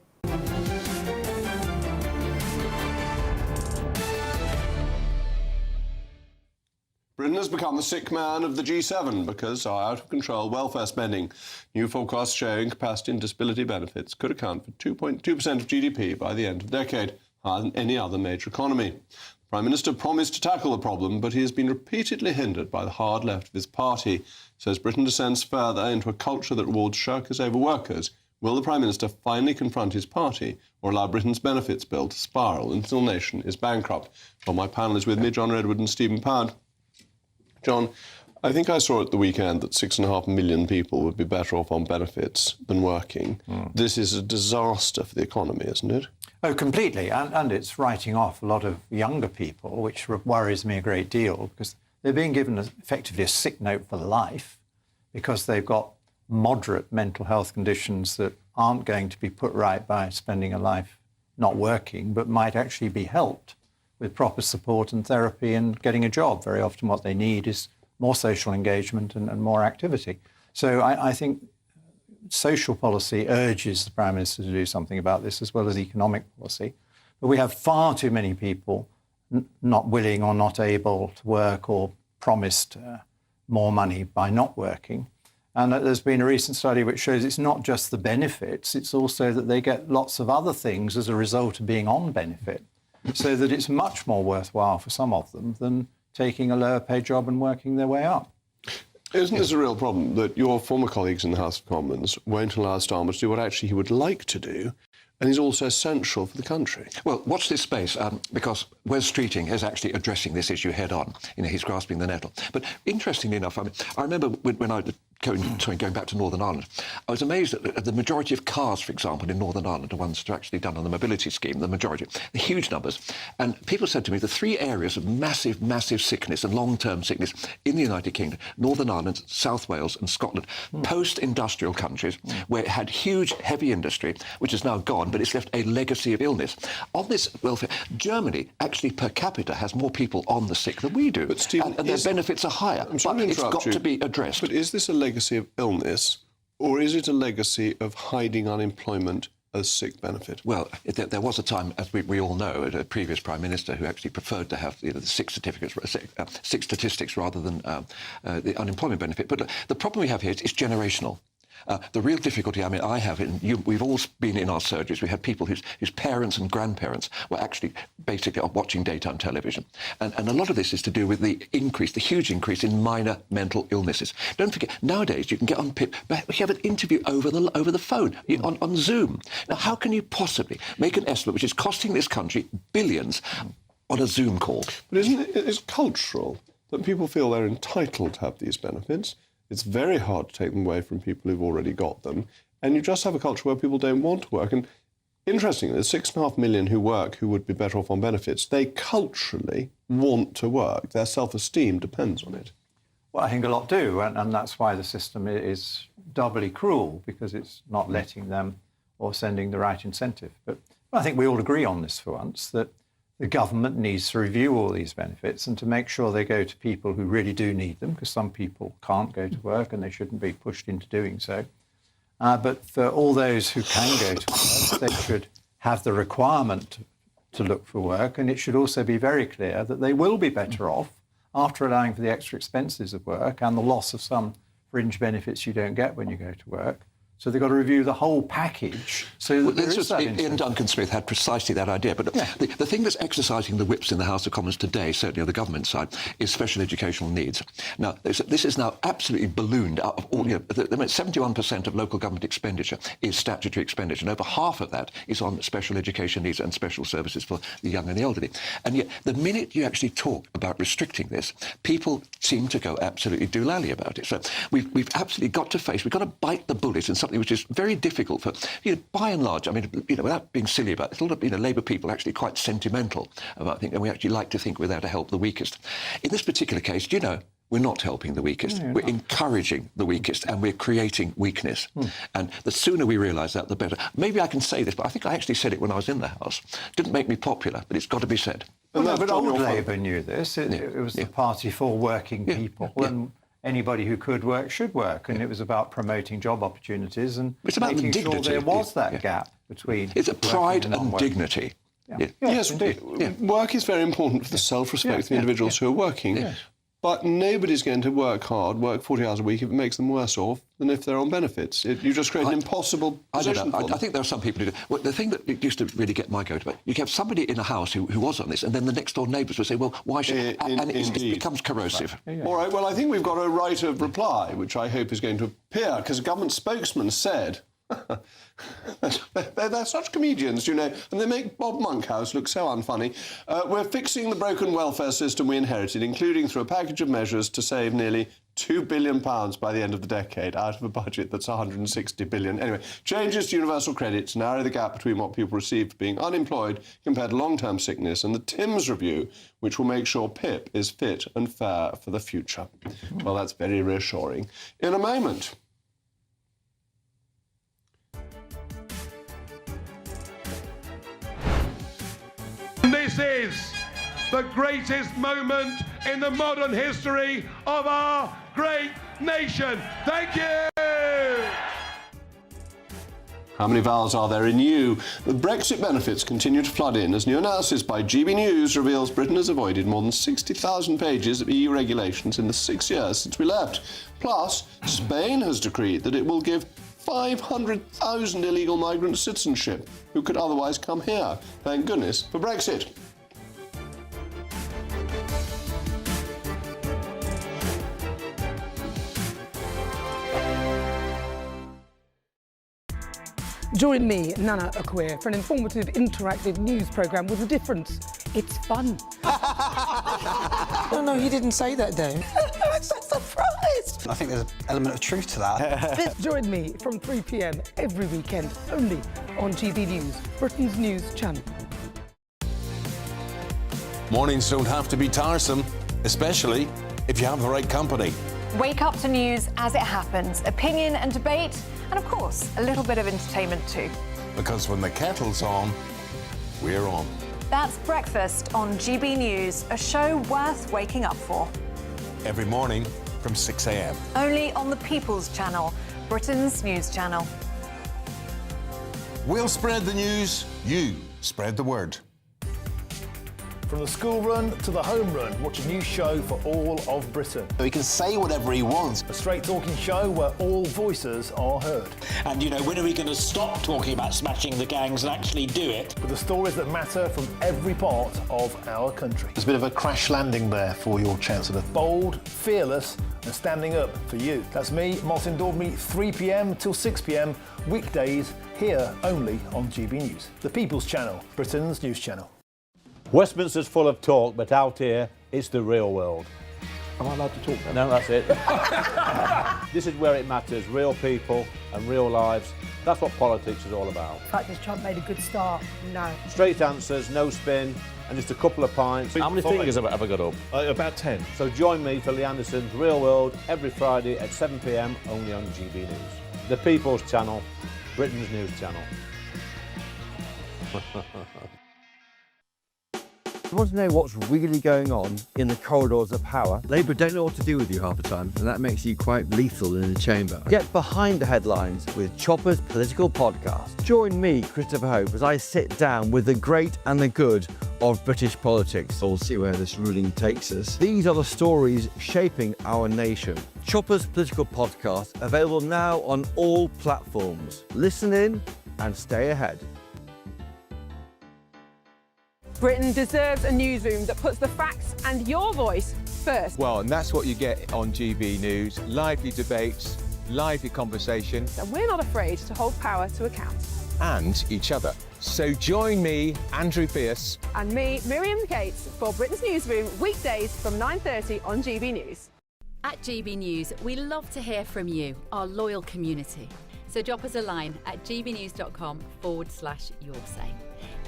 Britain has become the sick man of the G7 because our out-of-control welfare spending. New forecasts showing capacity and disability benefits could account for 2.2% of GDP by the end of the decade, higher than any other major economy. The Prime Minister promised to tackle the problem, but he has been repeatedly hindered by the hard left of his party. So as Britain descends further into a culture that rewards shirkers over workers, will the Prime Minister finally confront his party or allow Britain's benefits bill to spiral until the nation is bankrupt? Well, my panel is with me, John Redwood and Stephen Pound. John, I think I saw at the weekend that 6.5 million people would be better off on benefits than working. This is a disaster for the economy, isn't it? Oh, completely. And it's writing off a lot of younger people, which worries me a great deal, because they're being given effectively a sick note for life because they've got moderate mental health conditions that aren't going to be put right by spending a life not working, but might actually be helped with proper support and therapy and getting a job. Very often what they need is more social engagement and more activity. So I think social policy urges the Prime Minister to do something about this, as well as economic policy. But we have far too many people not willing or not able to work or promised more money by not working. And there's been a recent study which shows it's not just the benefits, it's also that they get lots of other things as a result of being on benefit, so that it's much more worthwhile for some of them than taking a lower paid job and working their way up. Isn't this a real problem, that your former colleagues in the House of Commons won't allow Starmer to do what actually he would like to do, and is also essential for the country? Well, watch this space, because Wes Streeting is actually addressing this issue head on. You know, he's grasping the nettle. But interestingly enough, I remember when I going back to Northern Ireland, I was amazed at the majority of cars, for example, in Northern Ireland, the ones that are actually done on the mobility scheme, the majority, the huge numbers. And people said to me, the 3 areas of massive, massive sickness and long-term sickness in the United Kingdom, Northern Ireland, South Wales and Scotland, post-industrial countries, where it had huge, heavy industry, which is now gone, but it's left a legacy of illness. On this welfare, Germany, actually per capita, has more people on the sick than we do. But Stephen, and their benefits are higher. I'm sorry to interrupt it's got to be addressed. But is this a legacy of illness, or is it a legacy of hiding unemployment as sick benefit? Well, there was a time, as we all know, a previous Prime Minister who actually preferred to have the sick statistics rather than the unemployment benefit. But the problem we have here is generational. The real difficulty, I have, we've all been in our surgeries, we had people whose parents and grandparents were actually basically watching daytime television. And a lot of this is to do with the huge increase in minor mental illnesses. Don't forget, nowadays you can get on PIP, but we have an interview over the phone, on Zoom. Now, how can you possibly make an estimate which is costing this country billions on a Zoom call? But it's cultural that people feel they're entitled to have these benefits. It's very hard to take them away from people who've already got them. And you just have a culture where people don't want to work. And interestingly, there's 6.5 million who work who would be better off on benefits. They culturally want to work. Their self-esteem depends on it. Well, I think a lot do. And that's why the system is doubly cruel, because it's not letting them or sending the right incentive. But I think we all agree on this for once, that the government needs to review all these benefits and to make sure they go to people who really do need them, because some people can't go to work and they shouldn't be pushed into doing so. But for all those who can go to work, they should have the requirement to look for work, and it should also be very clear that they will be better off after allowing for the extra expenses of work and the loss of some fringe benefits you don't get when you go to work. So they've got to review the whole package. So Ian Duncan Smith had precisely that idea. But the thing that's exercising the whips in the House of Commons today, certainly on the government side, is special educational needs. Now, this is now absolutely ballooned up. 71% of local government expenditure is statutory expenditure, and over half of that is on special education needs and special services for the young and the elderly. And yet, the minute you actually talk about restricting this, people seem to go absolutely doolally about it. So we've absolutely got to face, we've got to bite the bullet in something which is very difficult for, by and large, I mean, without being silly about it, a lot of, Labour people are actually quite sentimental about things, and we actually like to think we're there to help the weakest. In this particular case, we're not helping the weakest. We're encouraging the weakest, and we're creating weakness. And the sooner we realise that, the better. Maybe I can say this, but I think I actually said it when I was in the House. Didn't make me popular, but it's got to be said. But old Labour knew this. It was the party for working people. And anybody who could work should work, and it was about promoting job opportunities and making sure there was that gap between. It's a pride and dignity. Yes, work is very important for the self-respect of the individuals who are working. But nobody's going to work hard, work 40 hours a week, if it makes them worse off than if they're on benefits. You just create an impossible position for them. I think there are some people who do. Well, the thing that used to really get my goat about, you have somebody in a house who was on this, and then the next door neighbours would say, well, why should... and it becomes corrosive. All right, well, I think we've got a right of reply, which I hope is going to appear, because a government spokesman said... they're such comedians, and they make Bob Monkhouse look so unfunny. We're fixing the broken welfare system we inherited, including through a package of measures to save nearly £2 billion by the end of the decade, out of a budget that's £160 billion. Anyway, changes to universal credit to narrow the gap between what people receive for being unemployed compared to long-term sickness, and the Timms review, which will make sure PIP is fit and fair for the future. Well, that's very reassuring. In a moment... This is the greatest moment in the modern history of our great nation. Thank you! How many vowels are there in you? The Brexit benefits continue to flood in as new analysis by GBNews reveals Britain has avoided more than 60,000 pages of EU regulations in the 6 years since we left. Plus, Spain has decreed that it will give 500,000 illegal migrants citizenship who could otherwise come here. Thank goodness for Brexit. Join me, Nana Akwe, for an informative, interactive news programme with a difference. It's fun. No, you didn't say that, Dave. I'm so surprised. I think there's an element of truth to that. Join me from 3 p.m. every weekend, only on GB News, Britain's news channel. Mornings don't have to be tiresome, especially if you have the right company. Wake up to news as it happens, opinion and debate, and of course, a little bit of entertainment too. Because when the kettle's on, we're on. That's Breakfast on GB News, a show worth waking up for. Every morning from 6 a.m. Only on the People's Channel, Britain's news channel. We'll spread the news, you spread the word. From the school run to the home run, watch a new show for all of Britain. He can say whatever he wants. A straight-talking show where all voices are heard. And, when are we going to stop talking about smashing the gangs and actually do it? With the stories that matter from every part of our country. There's a bit of a crash landing there for your Chancellor. Bold, fearless and standing up for you. That's me, Martin Daubney, 3 p.m. till 6 p.m, weekdays, here only on GB News. The People's Channel, Britain's news channel. Westminster's full of talk, but out here, it's the real world. Am I allowed to talk now? No, that's it. This is where it matters, real people and real lives. That's what politics is all about. In fact, has Trump made a good start? No. Straight answers, no spin, and just a couple of pints. How many fingers have I ever got up? About 10. So join me for Lee Anderson's Real World every Friday at 7 p.m, only on GB News. The People's Channel, Britain's news channel. You want to know what's really going on in the corridors of power? Labour don't know what to do with you half the time, and that makes you quite lethal in the chamber. Get behind the headlines with Chopper's Political Podcast. Join me, Christopher Hope, as I sit down with the great and the good of British politics. We'll see where this ruling takes us. These are the stories shaping our nation. Chopper's Political Podcast, available now on all platforms. Listen in and stay ahead. Britain deserves a newsroom that puts the facts and your voice first. Well, and that's what you get on GB News. Lively debates, lively conversation. And we're not afraid to hold power to account. And each other. So join me, Andrew Pierce. And me, Miriam Gates, for Britain's Newsroom, weekdays from 9:30 on GB News. At GB News, we love to hear from you, our loyal community. So drop us a line at gbnews.com/yoursay.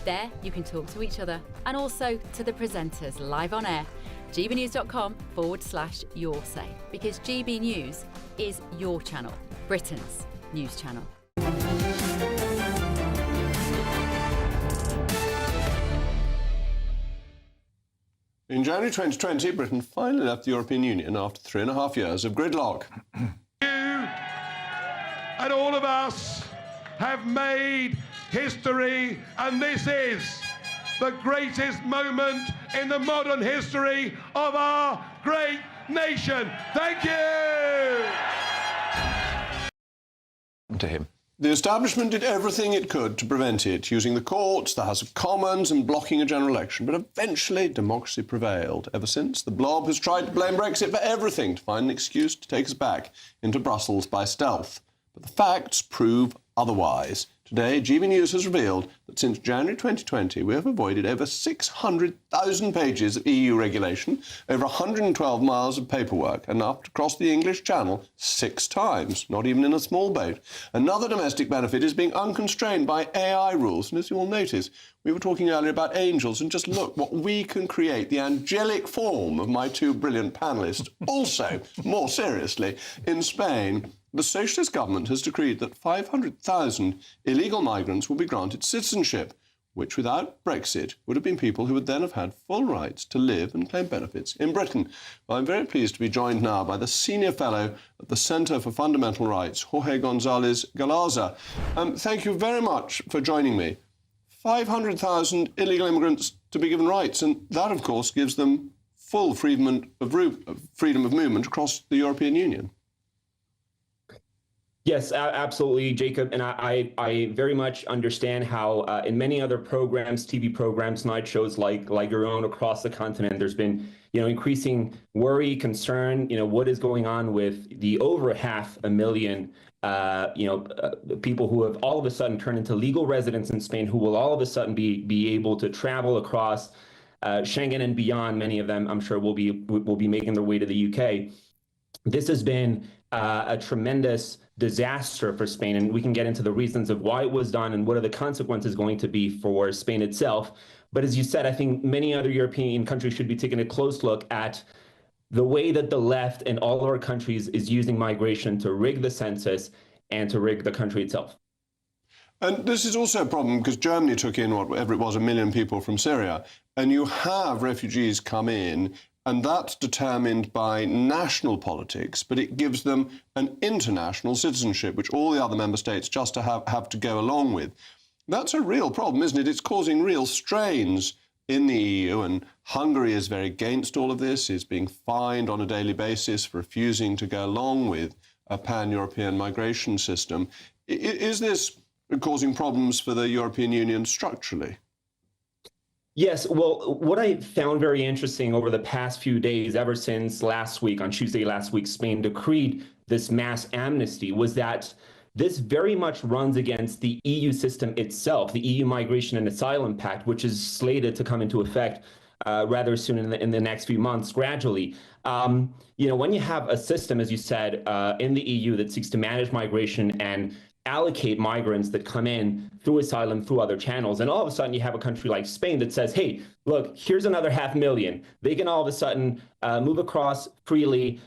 There, you can talk to each other and also to the presenters live on air. gbnews.com/yoursay, because GB News is your channel, Britain's news channel. In January 2020, Britain finally left the European Union after 3.5 years of gridlock. You and all of us have made history, and this is the greatest moment in the modern history of our great nation. Thank you! To him. The establishment did everything it could to prevent it, using the courts, the House of Commons and blocking a general election. But eventually, democracy prevailed. Ever since, the blob has tried to blame Brexit for everything, to find an excuse to take us back into Brussels by stealth. But the facts prove otherwise. Today, GB News has revealed that since January 2020, we have avoided over 600,000 pages of EU regulation, over 112 miles of paperwork, enough to cross the English Channel 6 times, not even in a small boat. Another domestic benefit is being unconstrained by AI rules. And as you will notice, we were talking earlier about angels, and just look what we can create, the angelic form of my two brilliant panellists. Also, more seriously, in Spain, the socialist government has decreed that 500,000 illegal migrants will be granted citizenship, which without Brexit would have been people who would then have had full rights to live and claim benefits in Britain. Well, I'm very pleased to be joined now by the Senior Fellow at the Centre for Fundamental Rights, Jorge González Galarza. Thank you very much for joining me. 500,000 illegal immigrants to be given rights, and that, of course, gives them full freedom of movement across the European Union. Yes, absolutely, Jacob. And I very much understand how in many other programs, TV programs, night shows like your own across the continent, there's been, increasing worry, concern, what is going on with the over 500,000, people who have all of a sudden turned into legal residents in Spain, who will all of a sudden be able to travel across Schengen and beyond. Many of them, I'm sure, will be making their way to the UK. This has been a tremendous disaster for Spain, and we can get into the reasons of why it was done and what are the consequences going to be for Spain itself. But as you said, I think many other European countries should be taking a close look at the way that the left in all our countries is using migration to rig the census and to rig the country itself. And this is also a problem because Germany took in, whatever it was, 1 million people from Syria, and you have refugees come in, and that's determined by national politics, but it gives them an international citizenship, which all the other member states just have to go along with. That's a real problem, isn't it? It's causing real strains in the EU, and Hungary is very against all of this, is being fined on a daily basis for refusing to go along with a pan-European migration system. Is this causing problems for the European Union structurally? Yes, well, what I found very interesting over the past few days, ever since last week, on Tuesday last week, Spain decreed this mass amnesty, was that this very much runs against the EU system itself, the EU Migration and Asylum Pact, which is slated to come into effect rather soon in the next few months, gradually. When you have a system, as you said, in the EU that seeks to manage migration and allocate migrants that come in through asylum, through other channels. And all of a sudden you have a country like Spain that says, hey, look, here's another 500,000. They can all of a sudden move across freely.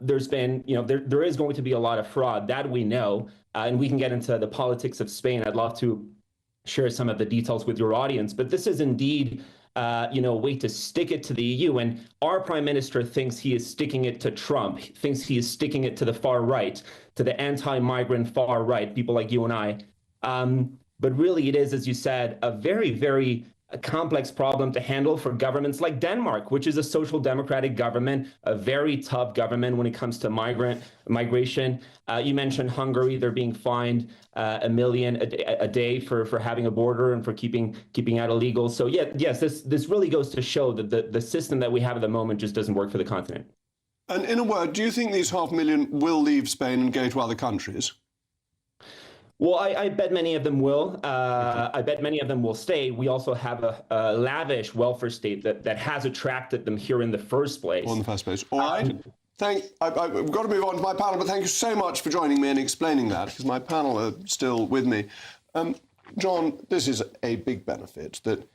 There's been, there is going to be a lot of fraud, that we know. And we can get into the politics of Spain. I'd love to share some of the details with your audience, but this is indeed a way to stick it to the EU. And our prime minister thinks he is sticking it to Trump, thinks he is sticking it to the far right, to the anti-migrant far right, people like you and I. But really it is, as you said, a very, very complex problem to handle for governments like Denmark, which is a social democratic government, a very tough government when it comes to migration. You mentioned Hungary; they're being fined $1 million a day for having a border and for keeping out illegals. So yes, this really goes to show that the system that we have at the moment just doesn't work for the continent. And in a word, do you think these 500,000 will leave Spain and go to other countries? Well, I bet many of them will. I bet many of them will stay. We also have a lavish welfare state that has attracted them here in the first place. All right. I've got to move on to my panel, but thank you so much for joining me and explaining that, because my panel are still with me. John, this is a big benefit, that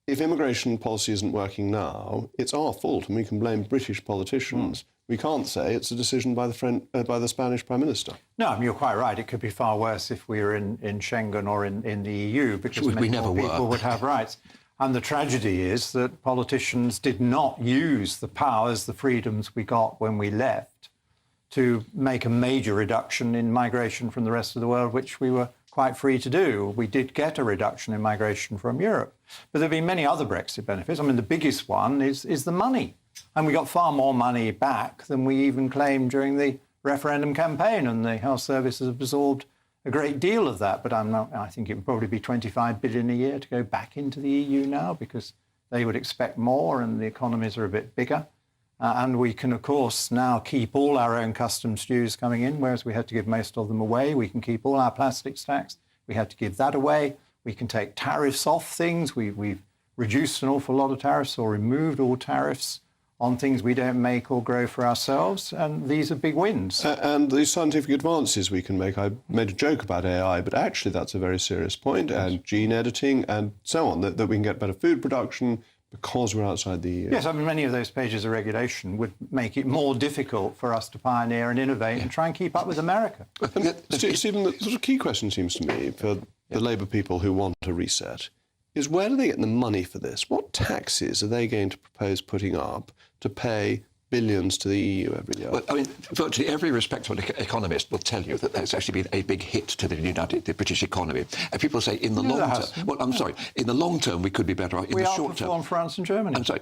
if immigration policy isn't working now, it's our fault, and we can blame British politicians. We can't say it's a decision by the Spanish Prime Minister. No, I mean, you're quite right. It could be far worse if we were in Schengen or in the EU, because many more people would have rights. And the tragedy is that politicians did not use the powers, the freedoms we got when we left to make a major reduction in migration from the rest of the world, which we were quite free to do. We did get a reduction in migration from Europe. But there have been many other Brexit benefits. I mean, the biggest one is the money. And we got far more money back than we even claimed during the referendum campaign, and the health service has absorbed a great deal of that. But I think it would probably be 25 billion a year to go back into the EU now, because they would expect more and the economies are a bit bigger. And we can, of course, now keep all our own customs dues coming in, whereas we had to give most of them away. We can keep all our plastics tax. We had to give that away. We can take tariffs off things. We've reduced an awful lot of tariffs or removed all tariffs on things we don't make or grow for ourselves, and these are big wins. And the scientific advances we can make, I made a joke about AI, but actually that's a very serious point, and gene editing and so on, that we can get better food production because we're outside the EU. Yes, I mean, many of those pages of regulation would make it more difficult for us to pioneer and innovate and try and keep up with America. Stephen, the sort of key question seems to me for the Labour people who want a reset is, where do they get the money for this? What taxes are they going to propose putting up to pay billions to the EU every year? Well, I mean, virtually every respectable economist will tell you that there's actually been a big hit to the British economy. And people say in the long term, well, I'm sorry, in the long term we could be better off. In the short term, we outperform France and Germany. I'm sorry,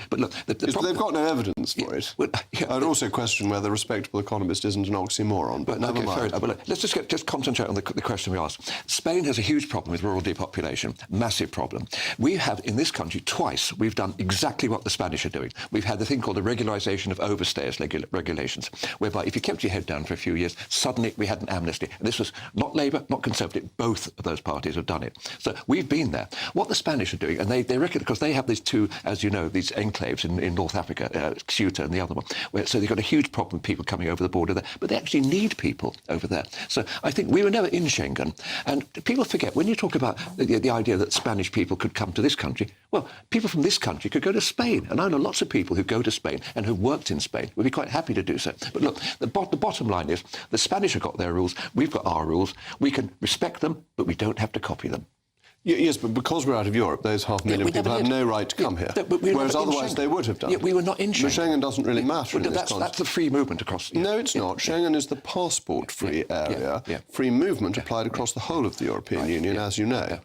but look, they've got no evidence for it. Well, I'd also question whether respectable economist isn't an oxymoron, but never mind. But look, let's just concentrate on the question we asked. Spain has a huge problem with rural depopulation, massive problem. We have, in this country, twice, we've done exactly what the Spanish are doing. We've had the thing called the regularisation of overstayers regulations, whereby if you kept your head down for a few years, suddenly we had an amnesty. And this was not Labour, not Conservative, both of those parties have done it. So we've been there. What the Spanish are doing, and they reckon, because they have these two, as you know, these enclaves in North Africa, Ceuta and the other one, so they've got a huge problem with people coming over the border there, but they actually need people over there. So I think we were never in Schengen, and people forget, when you talk about the idea that Spanish people could come to this country, well, people from this country could go to Spain, and I know lots of people who go to Spain and who've worked in Spain would be quite happy to do so. But look, the bottom line is the Spanish have got their rules, we've got our rules. We can respect them, but we don't have to copy them. Yes, but because we're out of Europe, those 500,000 people have no right to come here, whereas otherwise they would have done. We were not in Schengen. Schengen doesn't really matter in this context. That's the free movement across. No, it's not. Schengen is the passport-free area. Free movement applied across the whole of the European Union, as you know.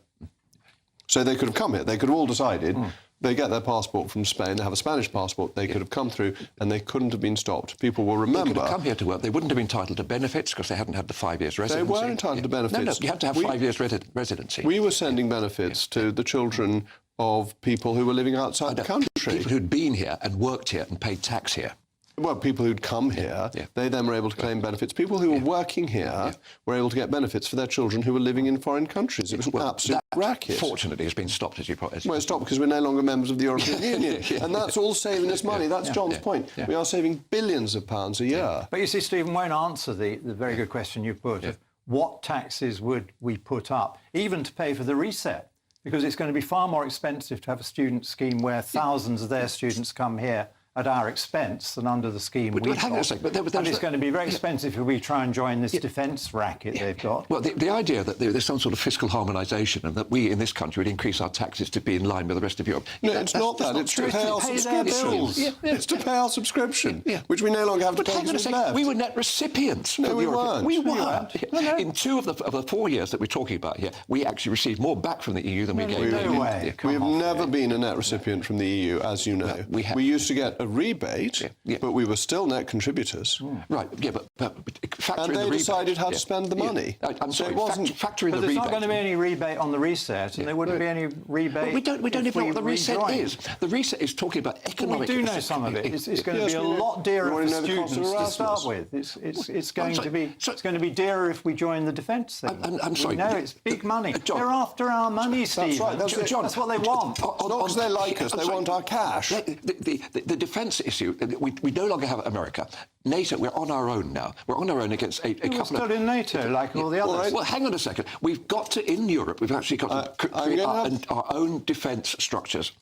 So they could have come here. They could have all decided they get their passport from Spain, they have a Spanish passport, they could have come through and they couldn't have been stopped. People will remember... They could have come here to work. They wouldn't have been entitled to benefits because they hadn't had the 5 years residency. They were entitled to benefits. No, you have to have 5 years residency. We were sending benefits to the children of people who were living outside the country. People who'd been here and worked here and paid tax here. Well, people who'd come here, they then were able to claim benefits. People who were working here were able to get benefits for their children who were living in foreign countries. It was an absolute racket. Fortunately, it's been stopped, as you probably... Well, it's stopped because we're no longer members of the European Union. And that's all saving us money. That's John's point. We are saving billions of pounds a year. But you see, Stephen won't answer the very good question you put of what taxes would we put up, even to pay for the reset? Because it's going to be far more expensive to have a student scheme where thousands of their students come here at our expense than under the scheme we've got. And it's going to be very expensive if we try and join this defence racket they've got. Well, the idea that there's some sort of fiscal harmonisation and that we in this country would increase our taxes to be in line with the rest of Europe. No, it's not that. It's to pay our subscription. It's to pay our subscription, which we no longer have to pay because it's left. We were net recipients. No, we weren't. We weren't. In 2 of the 4 years that we're talking about here, we actually received more back from the EU than we gave. No way. We've never been a net recipient from the EU, as you know. We used to get a rebate, but we were still net contributors. Right, yeah, but factoring and they the decided how to spend the money. I'm sorry, it wasn't factoring but the rebate. there's not going to be any rebate on the reset, and there wouldn't be any rebate. We don't even know what the reset is. The reset is talking about economic. We do know some of it. It's going to be a lot dearer for students to start with. It's going to be dearer if we join the defence thing. I'm sorry. No, it's big money. They're after our money, Steve. That's right. That's what they want. Not because they like us, they want our cash. The defence issue, we no longer have America. NATO, we're on our own now. We're on our own against a couple of... We're still in NATO, like all the others. Well, hang on a second. We've got to, in Europe, we've actually got to create our own defence structures.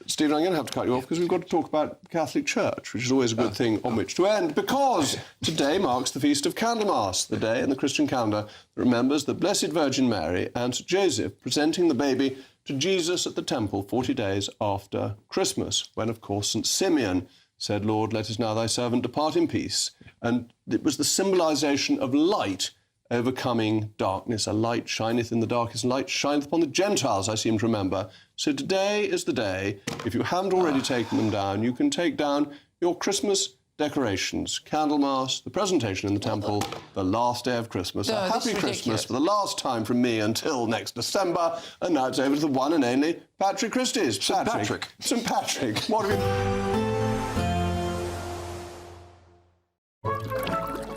Stephen, I'm going to have to cut you off because we've got to talk about the Catholic Church, which is always a good thing on which to end, because today marks the Feast of Candlemas, the day in the Christian calendar that remembers the Blessed Virgin Mary and St. Joseph presenting the baby to Jesus at the temple 40 days after Christmas, when, of course, St. Simeon said, Lord, let us now thy servant depart in peace. And it was the symbolisation of light overcoming darkness. A light shineth in the darkness, and light shineth upon the Gentiles, I seem to remember. So today is the day, if you haven't already taken them down, you can take down your Christmas decorations, Candlemas, the presentation in the temple, the last day of Christmas. A happy Christmas for the last time from me until next December. And now it's over to the one and only Patrick Christie's. St. Patrick. St. Patrick. What have you...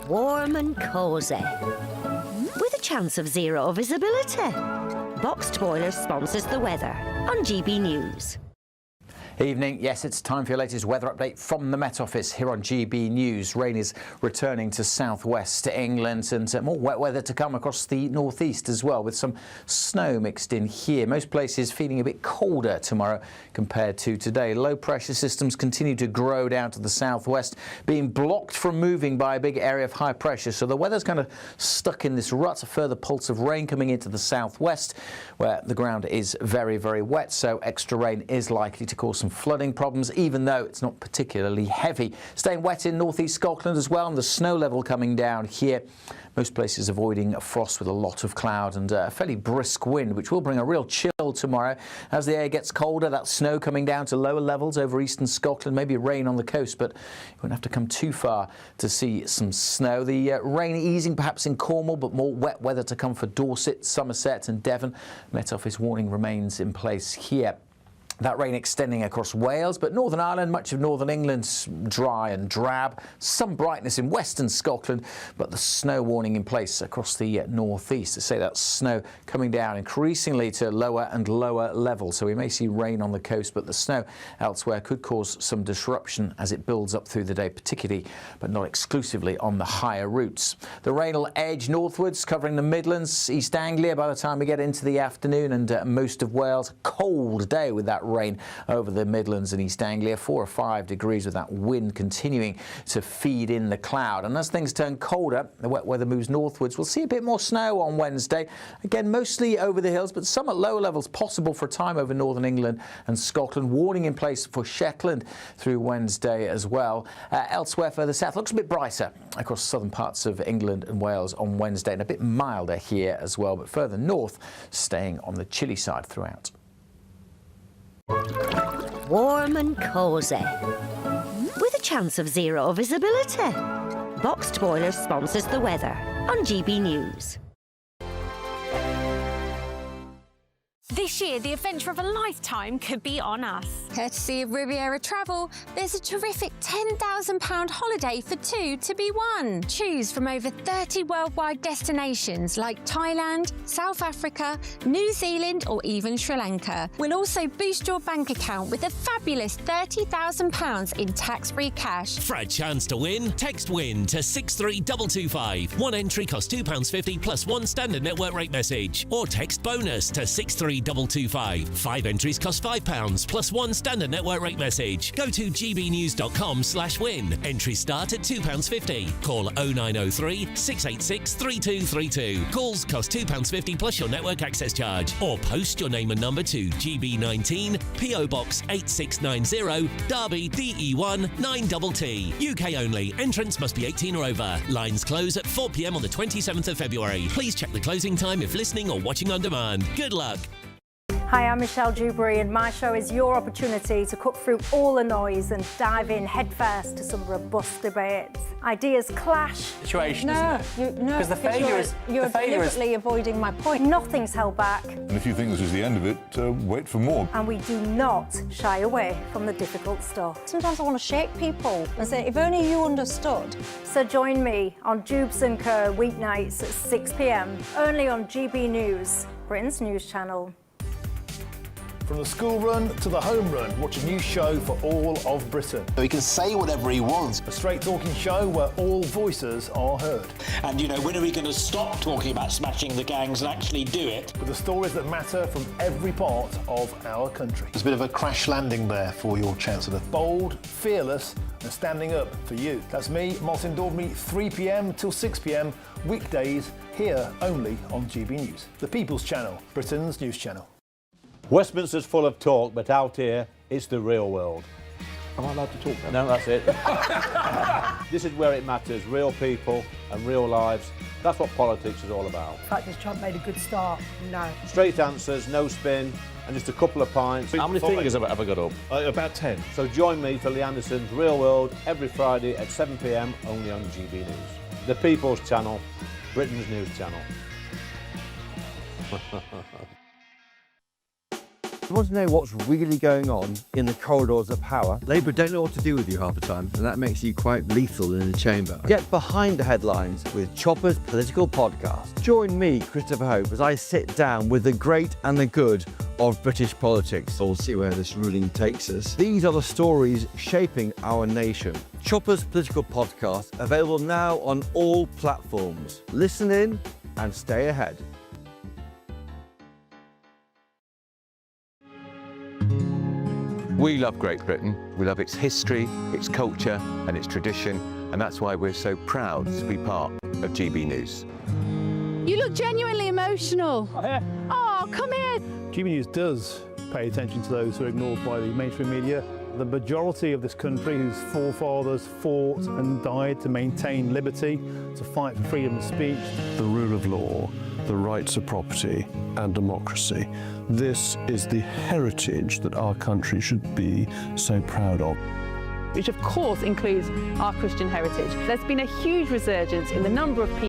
Warm and cosy, with a chance of zero visibility. Boxed Boilers sponsors the weather on GB News. Evening. Yes, it's time for your latest weather update from the Met Office here on GB News. Rain is returning to southwest England and more wet weather to come across the northeast as well, with some snow mixed in here. Most places feeling a bit colder tomorrow compared to today. Low pressure systems continue to grow down to the southwest, being blocked from moving by a big area of high pressure. So the weather's kind of stuck in this rut. A further pulse of rain coming into the southwest, where the ground is very, very wet. So extra rain is likely to cause some flooding problems, even though it's not particularly heavy. Staying wet in northeast Scotland as well, and the snow level coming down here. Most places avoiding frost with a lot of cloud and a fairly brisk wind, which will bring a real chill tomorrow. As the air gets colder, that snow coming down to lower levels over eastern Scotland, maybe rain on the coast, but you won't have to come too far to see some snow. The rain easing perhaps in Cornwall, but more wet weather to come for Dorset, Somerset and Devon. Met Office warning remains in place here. That rain extending across Wales, but Northern Ireland, much of Northern England's dry and drab. Some brightness in western Scotland, but the snow warning in place across the northeast. To say that snow coming down increasingly to lower and lower levels. So we may see rain on the coast, but the snow elsewhere could cause some disruption as it builds up through the day, particularly, but not exclusively, on the higher routes. The rain will edge northwards, covering the Midlands, East Anglia by the time we get into the afternoon, and most of Wales. Cold day with that rain over the Midlands and East Anglia, 4 or 5 degrees with that wind continuing to feed in the cloud. And as things turn colder, the wet weather moves northwards. We'll see a bit more snow on Wednesday. Again, mostly over the hills, but some at lower levels possible for a time over northern England and Scotland. Warning in place for Shetland through Wednesday as well. Elsewhere further south, looks a bit brighter across southern parts of England and Wales on Wednesday, and a bit milder here as well, but further north, staying on the chilly side throughout. Warm and cosy, with a chance of zero visibility. Boxed Boilers sponsors the weather on GB News. This year, the adventure of a lifetime could be on us. Courtesy of Riviera Travel, there's a terrific £10,000 holiday for 2 to be won. Choose from over 30 worldwide destinations like Thailand, South Africa, New Zealand or even Sri Lanka. We'll also boost your bank account with a fabulous £30,000 in tax-free cash. For a chance to win, text WIN to 63225. One entry costs £2.50 plus one standard network rate message. Or text BONUS to 63225. 9225. 5 entries cost £5 plus 1 standard network rate message. Go to gbnews.com/win. Entries start at £2.50. Call 0903 686 3232. Calls cost £2.50 plus your network access charge. Or post your name and number to GB19 PO Box 8690 Derby DE1 9TT. UK only. Entrance must be 18 or over. Lines close at 4 p.m. on the 27th of February. Please check the closing time if listening or watching on demand. Good luck. Hi, I'm Michelle Dewberry, and my show is your opportunity to cut through all the noise and dive in headfirst to some robust debates. Ideas clash. Situation, no, isn't it? Because the failure is... You're deliberately avoiding my point. Nothing's held back. And if you think this is the end of it, wait for more. And we do not shy away from the difficult stuff. Sometimes I want to shake people and say, if only you understood. So join me on Jubes & Co. weeknights at 6 p.m, only on GB News, Britain's news channel. From the school run to the home run, watch a new show for all of Britain. So he can say whatever he wants. A straight-talking show where all voices are heard. And, you know, when are we going to stop talking about smashing the gangs and actually do it? With the stories that matter from every part of our country. There's a bit of a crash landing there for your Chancellor. Bold, fearless and standing up for you. That's me, Martin Daubney, 3 p.m. till 6 p.m, weekdays, here only on GB News. The People's Channel, Britain's news channel. Westminster's full of talk, but out here, it's the real world. Am I allowed to talk now? No, that's it. This is where it matters, real people and real lives. That's what politics is all about. In fact, has Trump made a good start? No. Straight answers, no spin, and just a couple of pints. How many fingers have I got up? About 10. So join me for Lee Anderson's Real World every Friday at 7 p.m, only on GB News. The People's Channel, Britain's news channel. You want to know what's really going on in the corridors of power? Labour don't know what to do with you half the time, and that makes you quite lethal in the chamber. Get behind the headlines with Chopper's political podcast. Join me, Christopher Hope, as I sit down with the great and the good of British politics. We'll see where this ruling takes us. These are the stories shaping our nation. Chopper's political podcast, available now on all platforms. Listen in and stay ahead. We love Great Britain. We love its history, its culture and its tradition, and that's why we're so proud to be part of GB News. You look genuinely emotional. Oh, come here. GB News does pay attention to those who are ignored by the mainstream media. The majority of this country whose forefathers fought and died to maintain liberty, to fight for freedom of speech. The rule of law, the rights of property and democracy. This is the heritage that our country should be so proud of. Which of course includes our Christian heritage. There's been a huge resurgence in the number of people